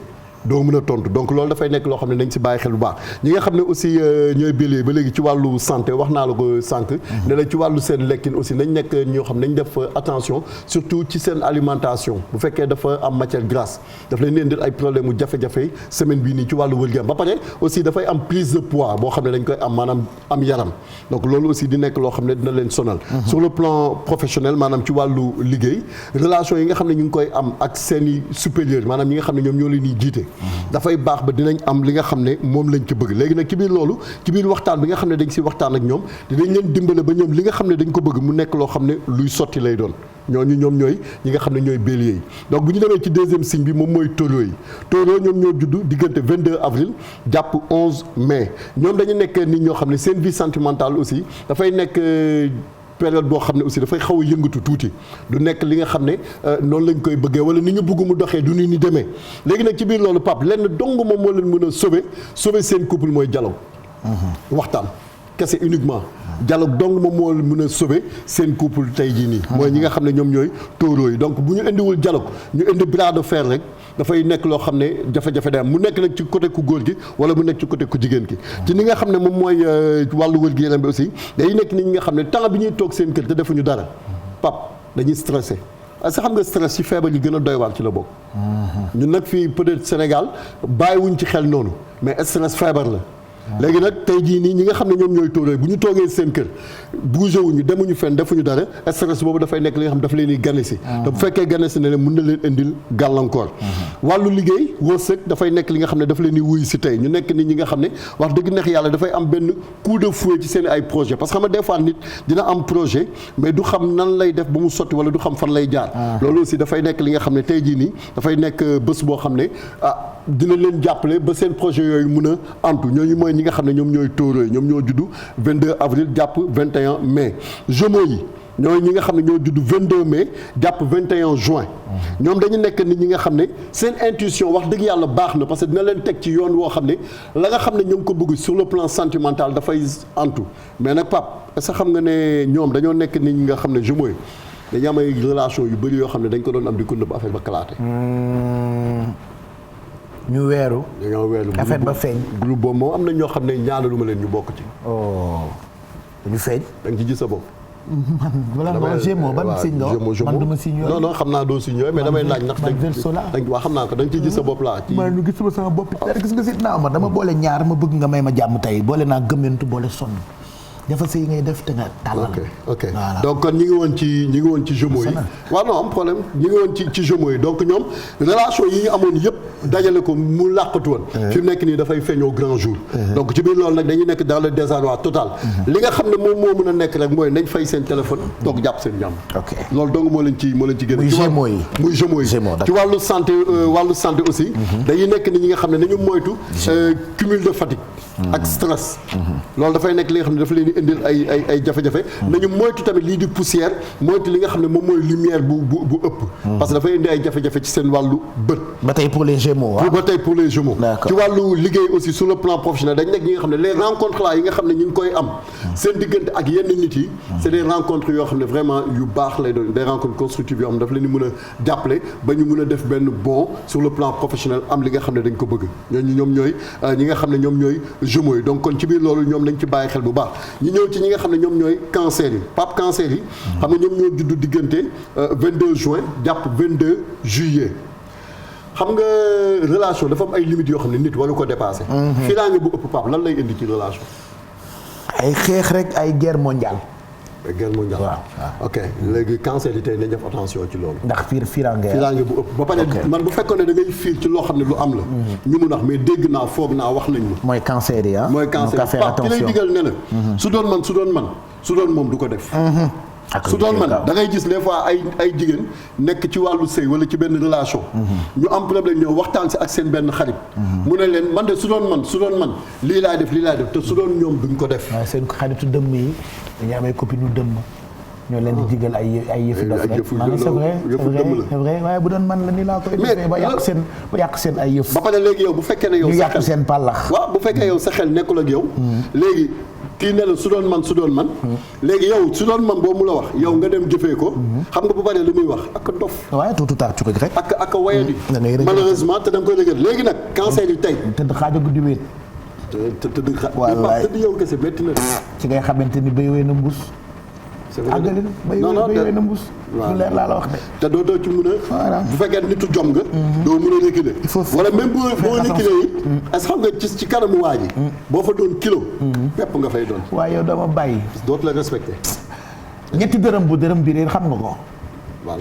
doo mën a tontu donc loolu dafay nekk loo xam ne nañ si bàyyi xel bu baax ñi nga xam ne aussi ñooy bélier ba léegi ci wàllu santé wax naa la ko sànq ne la ci wàllu seen lekkin aussi nañ nekk ñoo xam ne nañ def attention surtout ci seen alimentation bu fekkee dafa am matière grasse daf leen indil ay problème mu jafe-jafe semaine bii nii ci wàllu wërgu-yaram ba pare aussi dafay am prise de poids boo xam ne dañ koy am maanaam am yaram donc loolu aussi di nekk loo xam ne dina leen sonal sur le plan professionnel maanaam ci wàllu liggéey relation yi nga xam ne ñu ngi koy am ak seeni supérieur maanaam ñi nga xam ne ñoom ñoo leen di jiite dafay baax ba dinañ am li nga xam ne moom lañ ci bëgg léegi nag ci biir loolu ci biir waxtaan bi nga xam ne dañ si waxtaan ak ñoom dinañ leen dimbale ba ñoom li nga xam ne dañ ko bëgg mu nekk loo xam ne luy sotti lay doon ñooñu ñoom ñooy ñi nga xam ne ñooy bélier yi donc bu ñu demee ci deuxième signe bi moom mooy taureau yi taureau ñoom ñoo juddu diggante 22 avril jàpp 11 mai ñoom dañu nekk nit ñoo xam ne seen vie sentimentale aussi dafay nekk période boo xam ne aussi dafay xaw a yëngatu tuuti du nekk li nga xam ne noonu lañ koy bëggee wala ni ñu bëgg mu doxee du ni demee léegi nag ci biir loolu Pape lenn dong moom moo leen mën a sauver seen couple mooy dialogue waxtaan kese uniquement dialogue donc moom moo mën a sauver seen couple tey jii nii mooy ñi nga xam ne ñoom ñooy taureau yi donc bu ñu indiwul dialogue ñu indi bras de fer rek dafay nekk loo xam ne jafe-jafe day am mu nekk nag ci côté ku góor gi wala mu nekk ci côté ku jigéen gi ci ni nga xam ne moom mooy wàllu wër gi yaram bi aussi day nekk nit ñi nga xam ne temps bi ñuy toog seen kër te defuñu dara Pape dañuy stressé parce que xam nga stress ci feebar yi gën a doy waar ci la bokk ñun nag fii peut-être Sénégal bàyyiwuñ ci xel noonu mais stress feebar la léegi nag tey jii nii ñi nga xam ne ñoom ñooy tóoree bu ñu toogee seen kër bougé wuñu demuñu fenn defuñu dara stress boobu dafay nekk li nga xam dafa leen di gane si te bu fekkee gane si ne leen mën na leen indil gàllankoor wàllu liggéey wërsëg dafay nekk li nga xam ne dafa leen di wuyu si tey ñu nekk nit ñi nga xam ne wax dëgg neex yàlla dafay am benn coup de fouet ci seen ay projet parce que xam nga des fois nit dina am projet mais du xam nan lay def ba mu sotti wala du xam fan lay jaar loolu aussi dafay nekk li nga xam ne tey jii nii dafay nekk bés boo xam ne dina leen jàppale ba seen projet yooyu mën a antu ñooñu mooy ñi nga xam ne ñoom ñooy taureau yi ñoom ñoo juddu 22 avril jàpp 21 mai Gémeaux yi ñooy ñi nga xam ne ñoo juddu 22 mai jàpp 21 juin ñoom dañu nekk nit ñi nga xam ne seen intuition wax dëgg yàlla baax na parce que dina leen teg ci yoon woo xam ne la nga xam ne ñoo ngi ko bëgg sur le plan sentimental dafay antu mais nag Pape est-ce que xam nga ne ñoom dañoo nekk nit ñi nga xam ne Gémeaux yi dañu am ay relation yu bëri yoo xam ne dañ ko doon am di ko nëbb affaire ba kalaate ñu weeru dañoo weeru affaire ba feeñ groupe boobu moom am na ñoo xam ne ñaanaluma leen ñu bokk ci ñu feeñ da nga ci gis sa bopp wala non Gémeaux ban signe nga man duma signe yooyu non xam naa doo signe yooyu mais damay laaj ndax waaw xam naa ko da nga ciy gis sa bopp laa ci man nu gis sama bopp gis nga si naa ma dama boole ñaar ma bëgg nga may ma jàmm tey boole naa gëmmentu boole sonn dafa sëy ngay def te nga tàllal. ok donc kon ñi ngi woon ci jumeaux yi. waaw non am problème ñi ngi woon ci jumeaux yi donc ñoom relation yi ñu amoon yëpp dajale ko mu làqatu woon. fi mu nekk nii dafay feeñoo grand jour. donc ci biir loolu nag dañuy nekk dans le désarroi total. li nga xam ne moom moo mën a nekk rek mooy nañ fay seen téléphone toog jàpp seen jàmm. loolu donc moo leen ci génn. muy jumeaux yi ci wàllu santé aussi. dañuy nekk ni ñi nga xam ne nañu moytu cumul de fatigue. ak stress. loolu dafay nekk li nga xam ne dafa leen di indil ay jafe-jafe. nañu moytu tamit lii di poussière moytu li nga xam ne moom mooy lumière bu ëpp. parce que dafay indi ay jafe-jafe ci seen wàllu bët. ba tey pour les Gémeaux ba tey pour les Gémeaux. ci wàllu liggéey aussi sur le plan professionnel dañ nekk ñi nga xam ne les rencontres là yi nga xam ne ñu ngi koy am. seen diggante ak yenn nit yi. c'est des rencontres yoo xam ne vraiment yu baax lay doon des rencontres constructives yoo xam ne dafa leen di mën a jàppale ba ñu mën a def benn bond sur le plan professionnel am li nga xam ne dañ ko bëgg ñoom ñooy ñi nga xam ne ñoom ñooy Gémeaux yi donc kon ci biir loolu ñoom nañ ci bàyyi xel bu baax ñu ñëw ci ñi nga xam ne ñoom ñooy cancer yi cancer yi xam nga ñoom ñoo juddu diggante 22 juin jàpp 22 juillet xam nga relation dafa am ay limites yoo xam ne nit waru ko dépasser. fiiraange bu ëpp Pape lan lay indi ci relation. ay xeex rek ay guerre mondiale. guerre mondiale waaw ok léegi cancer yi tey nañ def attention ci loolu. ndax fiiraange bu ëpp ba pare man bu fekkoon ne da ngay fiir ci loo xam ne lu am la. ñu mun wax mais dégg naa foog naa wax nañ ma. mooy cancer yi ah. mooy cancer yi Pape ki lay digal ne la. su doon moom du ko def. su doon man da ngay gis des fois ay jigéen nekk ci wàllu sëy wala ci benn relation. ñu am problème ñëw waxtaan si ak seen benn xarit. mu ne leen man de su doon man lii laay def te su doon ñoom duñ ko def. waaw seen xaritu dëmm yi dañuy amee copine yu dëmm ñoo leen di digal ay yëfi dof rek. c'est vrai waaye bu doon man la ni laa koy defee ba yàq seen ay yëf. ba pare léegi yow bu fekkee ne yow. ñu yàq seen pàllax. waaw bu fekkee yow sa xel nekkul ak yow. léegi. kii ne la su doon man léegi yow su doon man boobu mu la wax yow nga dem jëfee ko xam nga bu paree li muy wax ak dof waaye tout tard ci ko rek ak wayadi malheureusement te da nga koy dëgër léegi nag cancer yi tey tëdd xaaja guddi wéet tëdd yow kese métti na ci ngay xamante ni béy wee na mbuus àggali béy wee na mbuus lu leer laa la wax de te doo ci mun a bu fekkee nitu jom nga doo mun a reculer wala même boo reculer yi est-ce que xam nga ci kanamu waa ji boo fa doon kilo pepp nga fay doon waaye yow dama bàyyi dootu la respecté ñetti dërëm bu dërëm bi réer xam nga ko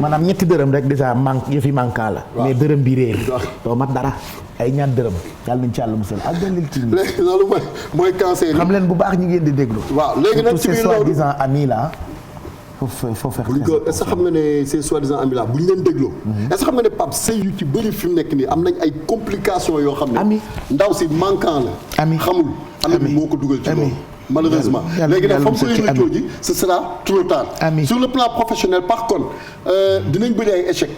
maanaam ñetti dërëm rek déjà yëfi manquant la mais dërëm bi réer doo mat dara ay ñaar dërëm yàlla nañ ci yàlla musal àggalil ci léegi loolu mooy cancer yi xam leen bu baax ñi ngeen di déglu waaw léegi nag ci biir loolu soi-disant amis là faut faire est-ce que xam nga ne ces soi-disant amis là bu ñu leen dégloo est-ce que xam nga ne Pape sëy yu ci bëri fi mu nekk nii am nañ ay complications yoo xam ne ndaw si manquant la xamul ami bi moo ko dugal ci loolu malheureusement léegi nag fa mu koy rëccoo ji ce sera trop tard sur le plan professionnel par contre dinañ bëri ay échec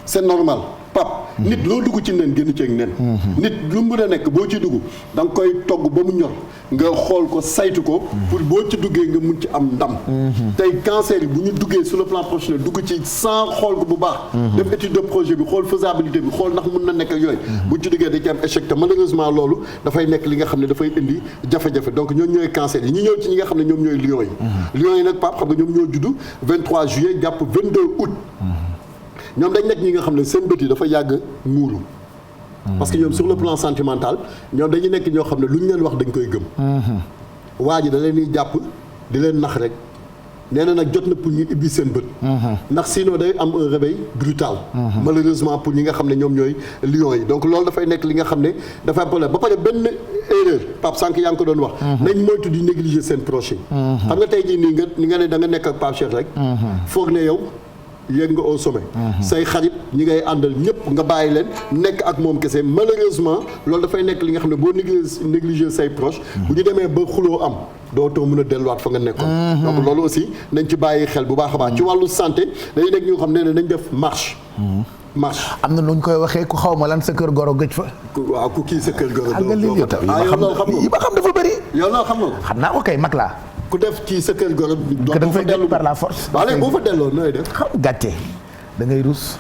c'est normal Pape nit loo dugg ci nen génn ceeg nen nit lu mu mën a nekk boo ci dugg da nga koy togg ba mu ñor nga xool ko saytu ko pour boo ci duggee nga mun ci am ndam tey cancer yi bu ñu duggee sur le plan professionnel dugg ci sans xool ko bu baax def étude de projet bi xool faisabilité bi xool ndax mun na nekk ak yooyu buñ ci duggee da ci am échec te malheureusement loolu dafay nekk li nga xam ne dafay indi jafe-jafe donc ñoom ñooy cancer yi ñu ñëw ci ñi nga xam ne ñoom ñooy lions yi lions yi nag Pape xam nga ñoom ñoo juddu 23 juillet jàpp 22 août ñoom dañ nekk ñi nga xam ne seen bët yi dafa yàgg muuru parce que ñoom sur le plan sentimental ñoom dañuy nekk ñoo xam ne lu ñu leen wax dañ koy gëm waa ji da leen di jàpp di leen nax rek nee na nag jot na pour ñu ibbi seen bët ndax sinon day am un réveil brutal malheureusement pour ñi nga xam ne ñoom ñooy lions yi donc loolu dafay nekk li nga xam ne dafa am problème ba pare benn erreur Pape sànq yaa ngi ko doon wax nañ moytu di négliger seen proche yi xam nga tey jii nii nga ne da nga nekk ak Pape Cheikh rek foog ne yow yéeg nga au sommet say xarit ñi ngay àndal ñëpp nga bàyyi leen nekk ak moom kese malheureusement loolu dafay nekk li nga xam ne boo négliger say proche bu ñu demee ba xuloo am dootoo mën a delluwaat fa nga nekkoon donc loolu aussi nañ ci bàyyi xel bu baax a baax ci wàllu santé dañuy nekk ñoo xam ne nañ def marche am na nu ñu koy waxee ku xaw ma lan sa kër goro gëj fa waaw ku kii sa kër goro yi ma xam dafa bëri yow loolu xam nga xam naa ko kay mag laa ku def ci sa kër goro doo fa dellu par la force waaw léegi boo fa delloo nooy def xam gàcce da ngay rus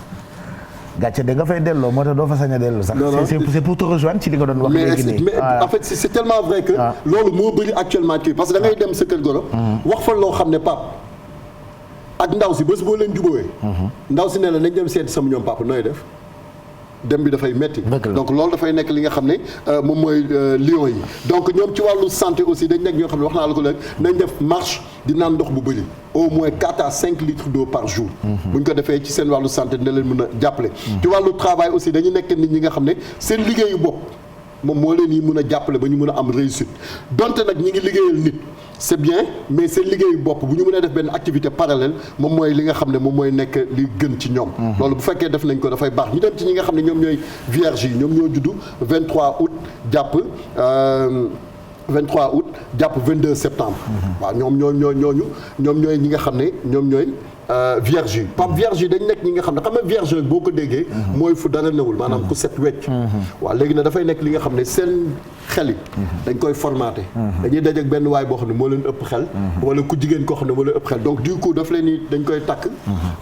gàcce da nga fay delloo moo tax doo fa sañ a delloo sax c'est pour te rejoindre ci li nga doon wax léegi nii mais en fait c'est tellement vrai que loolu moo bëri actuellement kii parce que da ngay dem sa kër goro wax fa loo xam ne Pape ak ndaw si bés boo leen jubóowee ndaw si ne la nañ dem seeti sama ñoom Pape nooy def dem bi dafay metti donc loolu dafay nekk li nga xam ne moom mooy lion yi donc ñoom ci wàllu santé aussi dañ nekk ñoo xam ne wax naa la ko léegi nañ def marche di naan ndox bu bëri au moins 4 à 5 litres d'eau par jour bu ñu ko defee ci seen wàllu santé dina leen mën a jàppale ci wàllu travail aussi dañu nekk nit ñi nga xam ne seen liggéeyu bopp moom moo leen yi mën a jàppale ba ñu mën a am réussite donte nag ñi ngi liggéeyal nit c'est bien mais seen liggéeyu bopp bu ñu mënee def benn activité parallèle moom mooy li nga xam ne moom mooy nekk li gën ci ñoom loolu bu fekkee def nañ ko dafay baax ñu dem ci ñi nga xam ne ñoom ñooy vierge yi ñoom ñoo juddu 23 août jàpp 23 août jàpp 22 septembre waaw ñoom ñooy ñi nga xam ne ñoom ñooy vierge yi Pape vierge yi dañ nekk ñi nga xam ne xam nga vierge boo ko déggee mooy fu dara newul maanaam ku set wecc waaw léegi nag dafay nekk li nga xam ne seen xel yi dañ koy formaté dañuy daj ak benn waay boo xam ne moo leen ëpp xel wala ku jigéen koo xam ne moo leen ëpp xel donc du coup daf leen ni dañ koy takk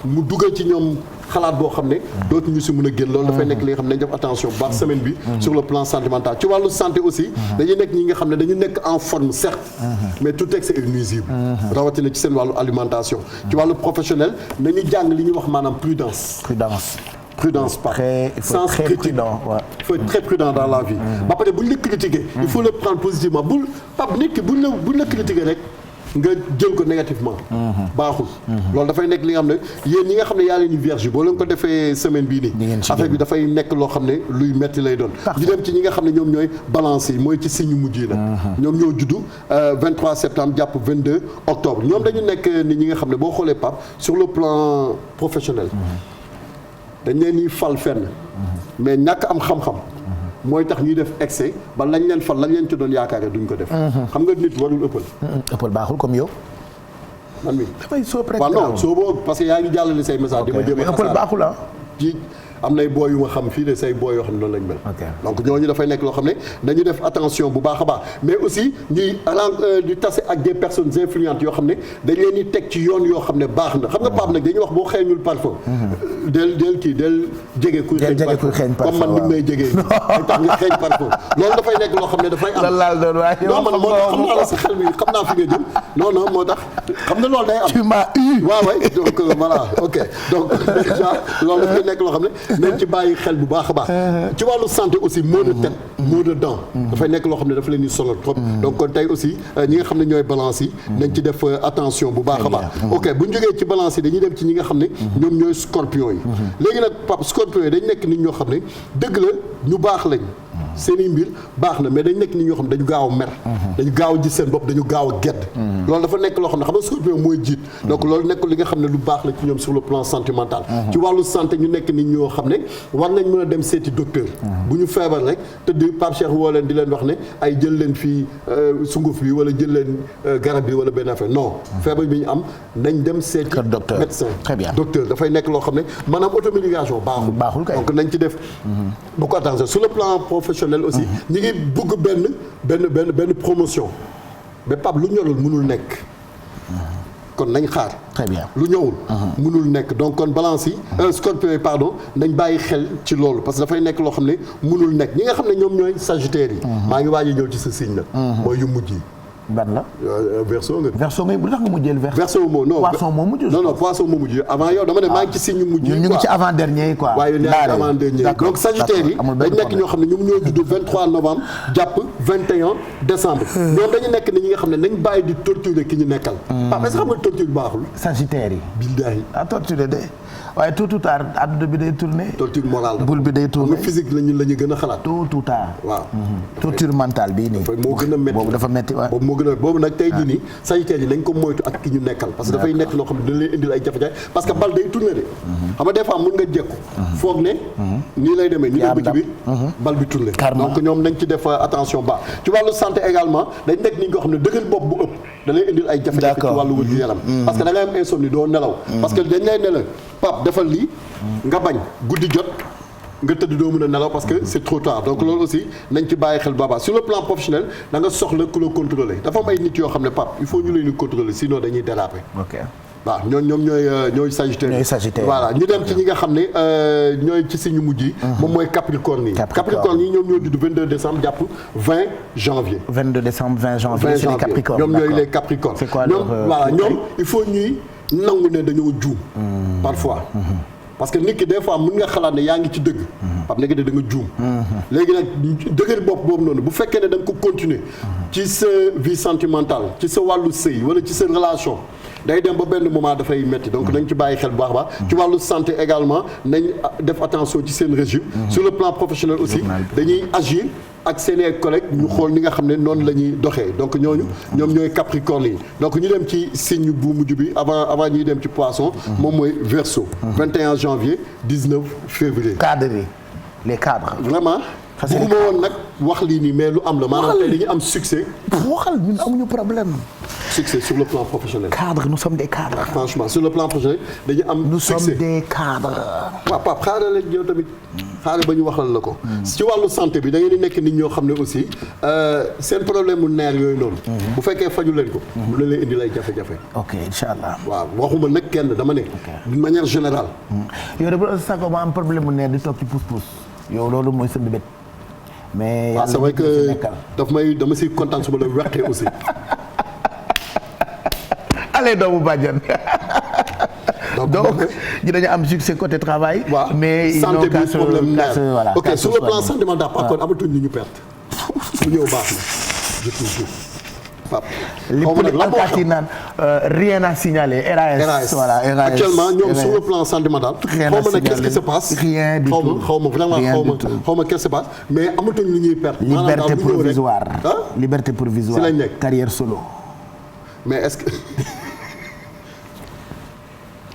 mu dugal ci ñoom xalaat boo xam ne dootuñu si mën a génn loolu dafay nekk li nga xam ne dañ def attention bu baax semaine bi sur le plan sentimental ci wàllu santé aussi dañuy nekk ñi nga xam ne dañu nekk en forme certes mais tout excès est nuisible rawatina ci seen wàllu alimentation ci wàllu professionnel nañu jàng li ñuy wax maanaam prudence par sens critique il faut être très prudent dans la vie ba pare bu ñu la critiquer il faut le prendre positivement bul Pape nit ki buñ la critiquer rek nga jël ko négativement baaxul loolu dafay nekk li nga xam ne yéen ñi nga xam ne yaa leen ñu vierge boo leen ko defee semaine bii nii affaire bi dafay nekk loo xam ne luy metti lay doon ñu dem ci ñi nga xam ne ñoom ñooy balance yi mooy ci signe mujj yi la ñoom ñoo juddu 23 septembre jàpp 22 octobre ñoom dañu nekk ni ñi nga xam ne boo xoolee Pape sur le plan professionnel dañ leen ni fal fenn mais ñàkk am xam-xam mooy tax ñuy def excès ba lañ leen fal lañ leen ci doon yaakaare duñ ko def xam nga nit warul ëppal baaxul comme yow man mi dafay soo waaw non soo boo parce que yaa ngi jàllale say message di ma jéem a ëppal baaxul ah ci am nay booy yu ma xam fii de say booy yoo xam ne noonu lañ mel donc ñooñu dafay nekk loo xam ne dañuy def attention bu baax a baax mais aussi ñuy di tase ak des personnes influentes yoo xam ne dañ leen di teg ci yoon yoo xam ne baax na xam nga Pape nag dañuy wax boo xeeñul parfum del jege kuy xeeñ parfum comme man ni may jegee ay tax nga xeeñ parfum loolu dafay nekk loo xam ne dafay am non man moo tax xam naa la sa xel mi xam naa fi nga jëm non moo tax xam ne loolu day am waaw donc voilà ok donc déjà loolu dafay nekk loo xam ne nañ ci bàyyi xel bu baax a baax ci wàllu santé aussi maux de tête maux de dents dafay nekk loo xam ne dafa leen di sonal trop donc kon tey aussi ñi nga xam ne ñooy balance yi nañ ci def attention bu baax a baax ok bu ñu jógee ci balance yi dañuy dem ci ñi nga xam ne ñoom ñooy scorpion yi léegi nag Pape scorpion yi dañ nekk nit ñoo xam ne dëgg la ñu baax lañ seen i mbir baax na mais dañ nekk nit ñoo xam ne dañu gaaw a mer dañu gaaw a gis seen bopp dañu gaaw a gedd loolu dafa nekk loo xam ne xam nga scorpion mooy jiit donc loolu nekk li nga xam ne lu baax la ci ñoom sur le plan sentimental ci wàllu santé ñu nekk nit ñoo xam ne war nañ mën a dem seeti docteur bu ñu feebar rek tëdd Pape Cheikh woo leen di leen wax ne ay jël leen fii sunguf bi wala jël leen garab bi wala benn affaire non feebar bi ñu am nañ dem seeti médecin docteur dafay nekk loo xam ne maanaam automédication baaxul donc nañ ci def beaucoup attention sur le plan professionnel aussi ñi ngi bëgg benn promotion mais Pape lu ñorul mënul nekk kon nañ xaar très bien lu ñëwul mënul nekk donc kon balance yi scorpion yi pardon nañ bàyyi xel ci loolu parce que dafay nekk loo xam ne mënul nekk ñi nga xam ne ñoom ñooy sagittaire yi maa ngi waaj a ñëw ci sa signe nag mooy yu mujj yi ban la verseau nga bu tax nga mujjeel verseau moo non poisson moo mujj non poisson moo mujj avant yow dama ne maa ngi ci signe mujj ñu ngi ci avant dernier yi quoi waaye ñu ngi avant dernier donc sagittaire yi dañ nekk ñoo xam ne ñoom ñoo judd 23 novembre jàpp 21 décembre ñoom dañu nekk ni ñi nga xam ne nañ bàyyi di torturer ki ñu nekkal parce que xam nga torture baaxul sagittaire yi billahi torturer de waaye tôt ou tard adduna bi day tourner torture morale boule bi day tourner physique la ñu gën a xalaat tôt ou tard waaw torture mentale bii nii moo gën a métti boobu dafa métti waaw boobu moo gën a boobu nag tey jii nii sagittaire yi nañ ko moytu ak ki ñu nekkal parce que dafay nekk loo xam ne dina leen indil ay jafe-jafe parce que bal day tourner de xam nga des fois mën nga jekku foog ne nii lay demee ñu dem ba ci biir bal bi tourner donc ñoom nañ ci def attention baax ci wàllu santé également dañ nekk ni nga xam ne dëggal bopp bu ëpp da lay indil ay jafe-jafe ci wàllu wér gu yaram parce que da ngay am insomnie doo nelaw parce que dañ lay ne la Pape defal lii nga bañ guddi jot nga tëdd doo mën a nelaw parce que c'est trop tard donc loolu aussi nañ ci bàyyi xel baba sur le plan professionnel da nga soxla ku la contrôler dafa am ay nit yoo xam ne Pape il faut ñu leen di contrôler sinon dañuy déraper. ok waaw ñoom ñooy sagittaire. voilà ñu dem ci ñi nga xam ne ñooy ci suñu mujj yi. moom mooy capricorne yi. capricorne yi ñoom ñoo judd 22 décembre jàpp 20 janvier. 22 décembre 20 janvier c'est les capricornes. ñoom ñooy les capricornes. c'est quoi ñoom voilà ñoom il faut ñuy nangu ne dañoo juum. parfois parce que nit ki des fois mën nga xalaat ne yaa ngi ci dëgg. Pape nekk da nga juum. léegi nag dëgër bopp boobu noonu bu fekkee ne da nga ko continuer ci sa vie sentimentale ci sa wàllu sëy wala ci sa relation. day dem ba benn moment dafay metti donc nañ ci bàyyi xel bu baax a baax. ci wàllu santé également nañ def attention ci seen régime. sur le plan professionnel aussi dañuy agir ak seen ay collègues ñu xool ni nga xam ne noonu la ñuy doxee donc ñoom ñooy capricorne yi donc ñu dem ci signe bu mujj bi avant ñuy dem ci poisson. moom mooy verseau. 21 janvier 19 février. cadres yi les cadres. vraiment. bëgguma woon nag wax lii nii mais lu am la maanaam tey dañuy am succès. waxal ñun amuñu problème. succès sur le plan professionnel. cadre nous sommes des cadres. franchement sur le plan professionnel dañuy am. nous succès sommes des cadres. waaw Pape xaaral la yow tamit xaaral ba ñu waxal la ko. ci wàllu santé bi da ngeen di nekk nit ñoo xam ne aussi seen problème mu neer yooyu noonu. bu fekkee faju leen ko. mu la leen indi lay jafe-jafe. ok incha allah. waaw waxuma nag kenn dama ne. d'une manière générale. yow de bu la saako ma am problème mu neer di toog ci pousse-pousse yow loolu mooy sa mbébét. mais yàlla c'est vrai que dama siy kontaan su ma la weqee aussi. allez doomu bàjjan. donc ñu dañu am succès côté travail. waaw mais santé bi problème voilà. ok sur le plan sentimental par contre amatuñ li ñu perte. su ñëw baax na je te jure. Pape xaw ma nag lan moo xam naan rien à signaler RAS. voilà RAS actuellement ñoom sur le plan sentimental. rien xaw à ma nag qu'est-ce signaler qui se passe. rien du tout xaw ma vraiment xaw ma qu'est-ce qui se passe mais amatuñ li ñuy perte. liberté provisoire. liberté provisoire. si lañ nekk carrière solo. mais est-ce que.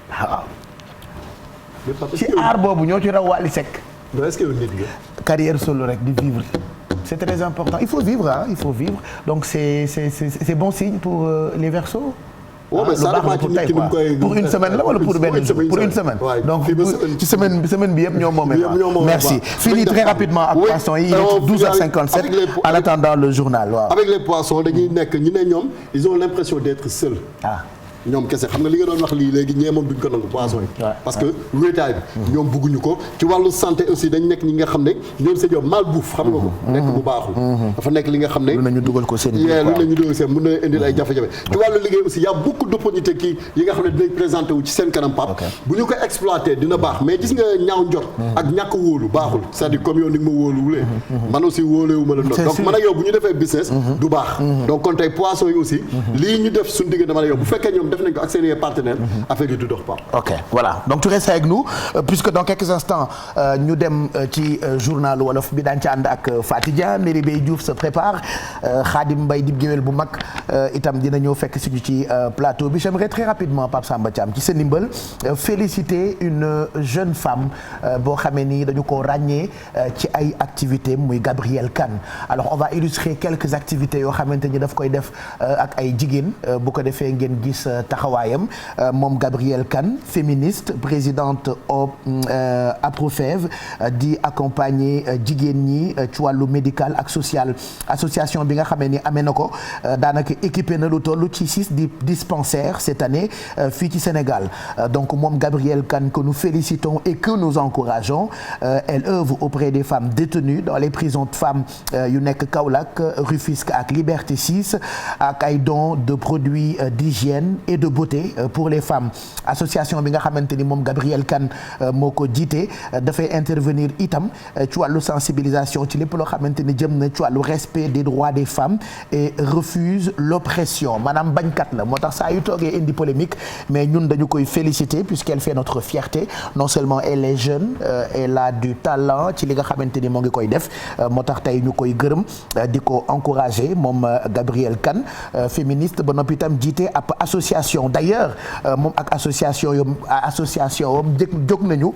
waaw. ci aar boobu ñoo ci raw Wally Seck. non est-ce que yow nit nga. carrière solo rek di vivre. c'est très important il faut vivre il faut vivre donc c'est bon signe pour les Verseaux. waaw mais ça dépend ci nit ki nu koy pour une semaine la wala pour benn jour pour une semaine. donc ci semaine bi yëpp ñoo moomee. merci fini très rapidement ak poissons yi il est 12h57 en attendant le journal waaw. avec les poissons dañuy nekk ñu ne ñoom ils ont l'impression d'être seuls. ñoom kese xam nga li nga doon wax lii léegi ñee moom duñ ko nangu poisson yi parce que wéetaay bi ñoom bëgguñu ko ci wàllu santé aussi dañ nekk ñi nga xam ne ñoom c'est yow malbouffe xam nga ko nekk bu baaxul dafa nekk li nga xam ne lu nañu dugal ko seen lu nañu dugal seen mën na indil ay jafe-jafe ci wàllu liggéey aussi y a beaucoup d'opportunités kii yi nga xam ne dinañ présenté wu ci seen kanam pap bu ñu ko exploité dina baax mais gis nga ñaaw njort ak ñàkk wóolu baaxul c'est-à-dire comme yow ni nga ma wóoluwulee man aussi wóolewu ma la noonu donc man ak yow bu ñu defee business du baax donc kon tey poisson yi aussi lii ñu def suñu diggante man ak yow bu fekkee ñoom def nañ ko ak seen partenaires affaire yi du dox pas. ok voilà donc tu restes avec nous puisque dans quelques instants ñu dem ci journal wolof bi daañu ci ànd ak Fatidia Merry Beye Diouf se prépare Khadim Mbaye dib géwél bu mag itam dina ñëw fekk si ñu ci plateau bi j'aimerais très rapidement Pape Samba Thiam ci sa ndimbal féliciter une jeune femme boo xamee ni dañu ko ràññee ci ay activités muy Gabrielle Kane alors on va illustrer quelques activités yoo xamante ni daf koy def ak ay jigéen bu ko defee ngeen gis taxawaayam moom Gabrielle Kane féministe présidente APROFEV di accompagner jigéen ñi ci wàllu médical ak social association bi nga xamee ni amee na ko daanaka équipé na lu toll ci 6 dispensaires cette année fii ci Sénégal donc moom Gabrielle Kane que nous félicitons et que nous encourageons elle œuvre auprès des femmes détenues dans les prisons de femmes yu nekk Kaolack Rufisque ak Liberté 6 ak ay dons de produits d'hygiène et de beauté pour les femmes association bi nga xamante ni moom Gabrielle Kane moo ko jiite dafay intervenir itam ci wàllu sensibilisation ci lépp loo xamante ni jëm na ci wàllu respect des droits des femmes et refuse l'oppression maanaam bañkat la moo tax saa yu toogee indi polémique mais ñun dañu koy féliciter puisqu'elle fait notre fierté non seulement elle est jeune elle a du talent ci li nga xamante ni moo ngi koy def moo tax tey ñu koy gërëm di ko encourager moom Gabrielle Kane féministe ba noppi itam jiite ab association d'ailleurs moom ak association yom jóg nañu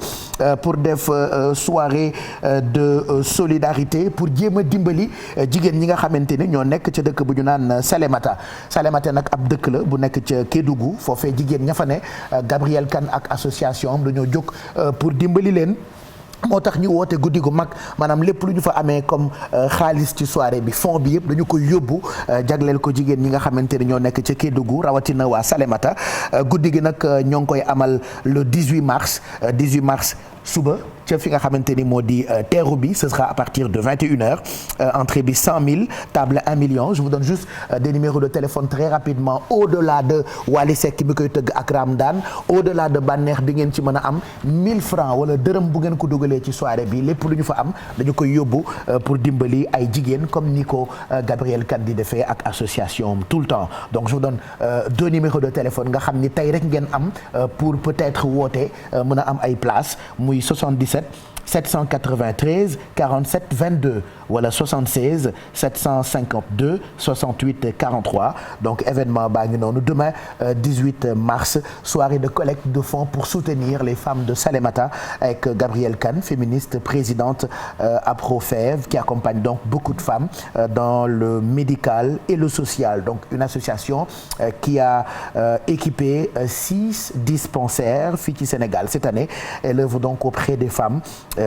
pour def soirée de solidarité pour jéem a dimbali jigéen ñi nga xamante ni ñoo nekk ca dëkk bu ñu naan Salémata nag ab dëkk la bu nekk ca Kédougou foofee jigéen ña fa ne Gabrielle Kane ak association am dañoo jóg pour dimbali leen moo tax ñu woote guddi gu mag maanaam lépp lu ñu fa amee comme xaalis ci soirée bi fond bi yëpp dañu koy yóbbu jagleel ko jigéen ñi nga xamante ni ñoo nekk ca Kédougou rawatina waa Salémata guddi gi nag ñoo ngi koy amal le 18 mars suba ca fi nga xamante ni moo di teeru bi ce sera à partir de 21h entrée bi 100 000 table 1 million je vous donne juste des numéros de téléphone très rapidement au-delà de Wally Seck mi koy tëgg ak Ramdan au-delà de bànneex bi ngeen ci mën a am 1000 francs wala dërëm bu ngeen ko dugalee ci soirée bi lépp lu ñu fa am dañu koy yóbbu pour dimbali ay jigéen comme ni ko Gabriel Kane di defee ak association tout le temps donc je vous donne 2 numéros de téléphone nga xam ni tey rek ngeen am pour peut-être woote mën a am ay place muy 77 793 47 22 wala 76 752 68 43 donc événement baa ngi noonu demain 18 mars soirée de collecte de fonds pour soutenir les femmes de Salémata avec Gabrielle Kane féministe présidente APROFEV qui accompagne donc beaucoup de femmes dans le médical et le social donc une association qui a équipé 6 dispensaires fii ci Sénégal cette année elle œuvre donc auprès des femmes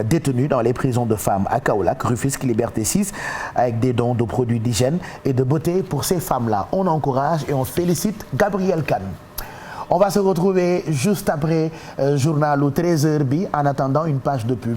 détenues dans les prisons de femmes à Kaolack, Rufisque, Liberté 6 avec des dons de produits d'hygiène et de beauté pour ces femmes-là. On encourage et on félicite Gabrielle Kane. On va se retrouver juste après journalu 13h bi en attendant une page de pub.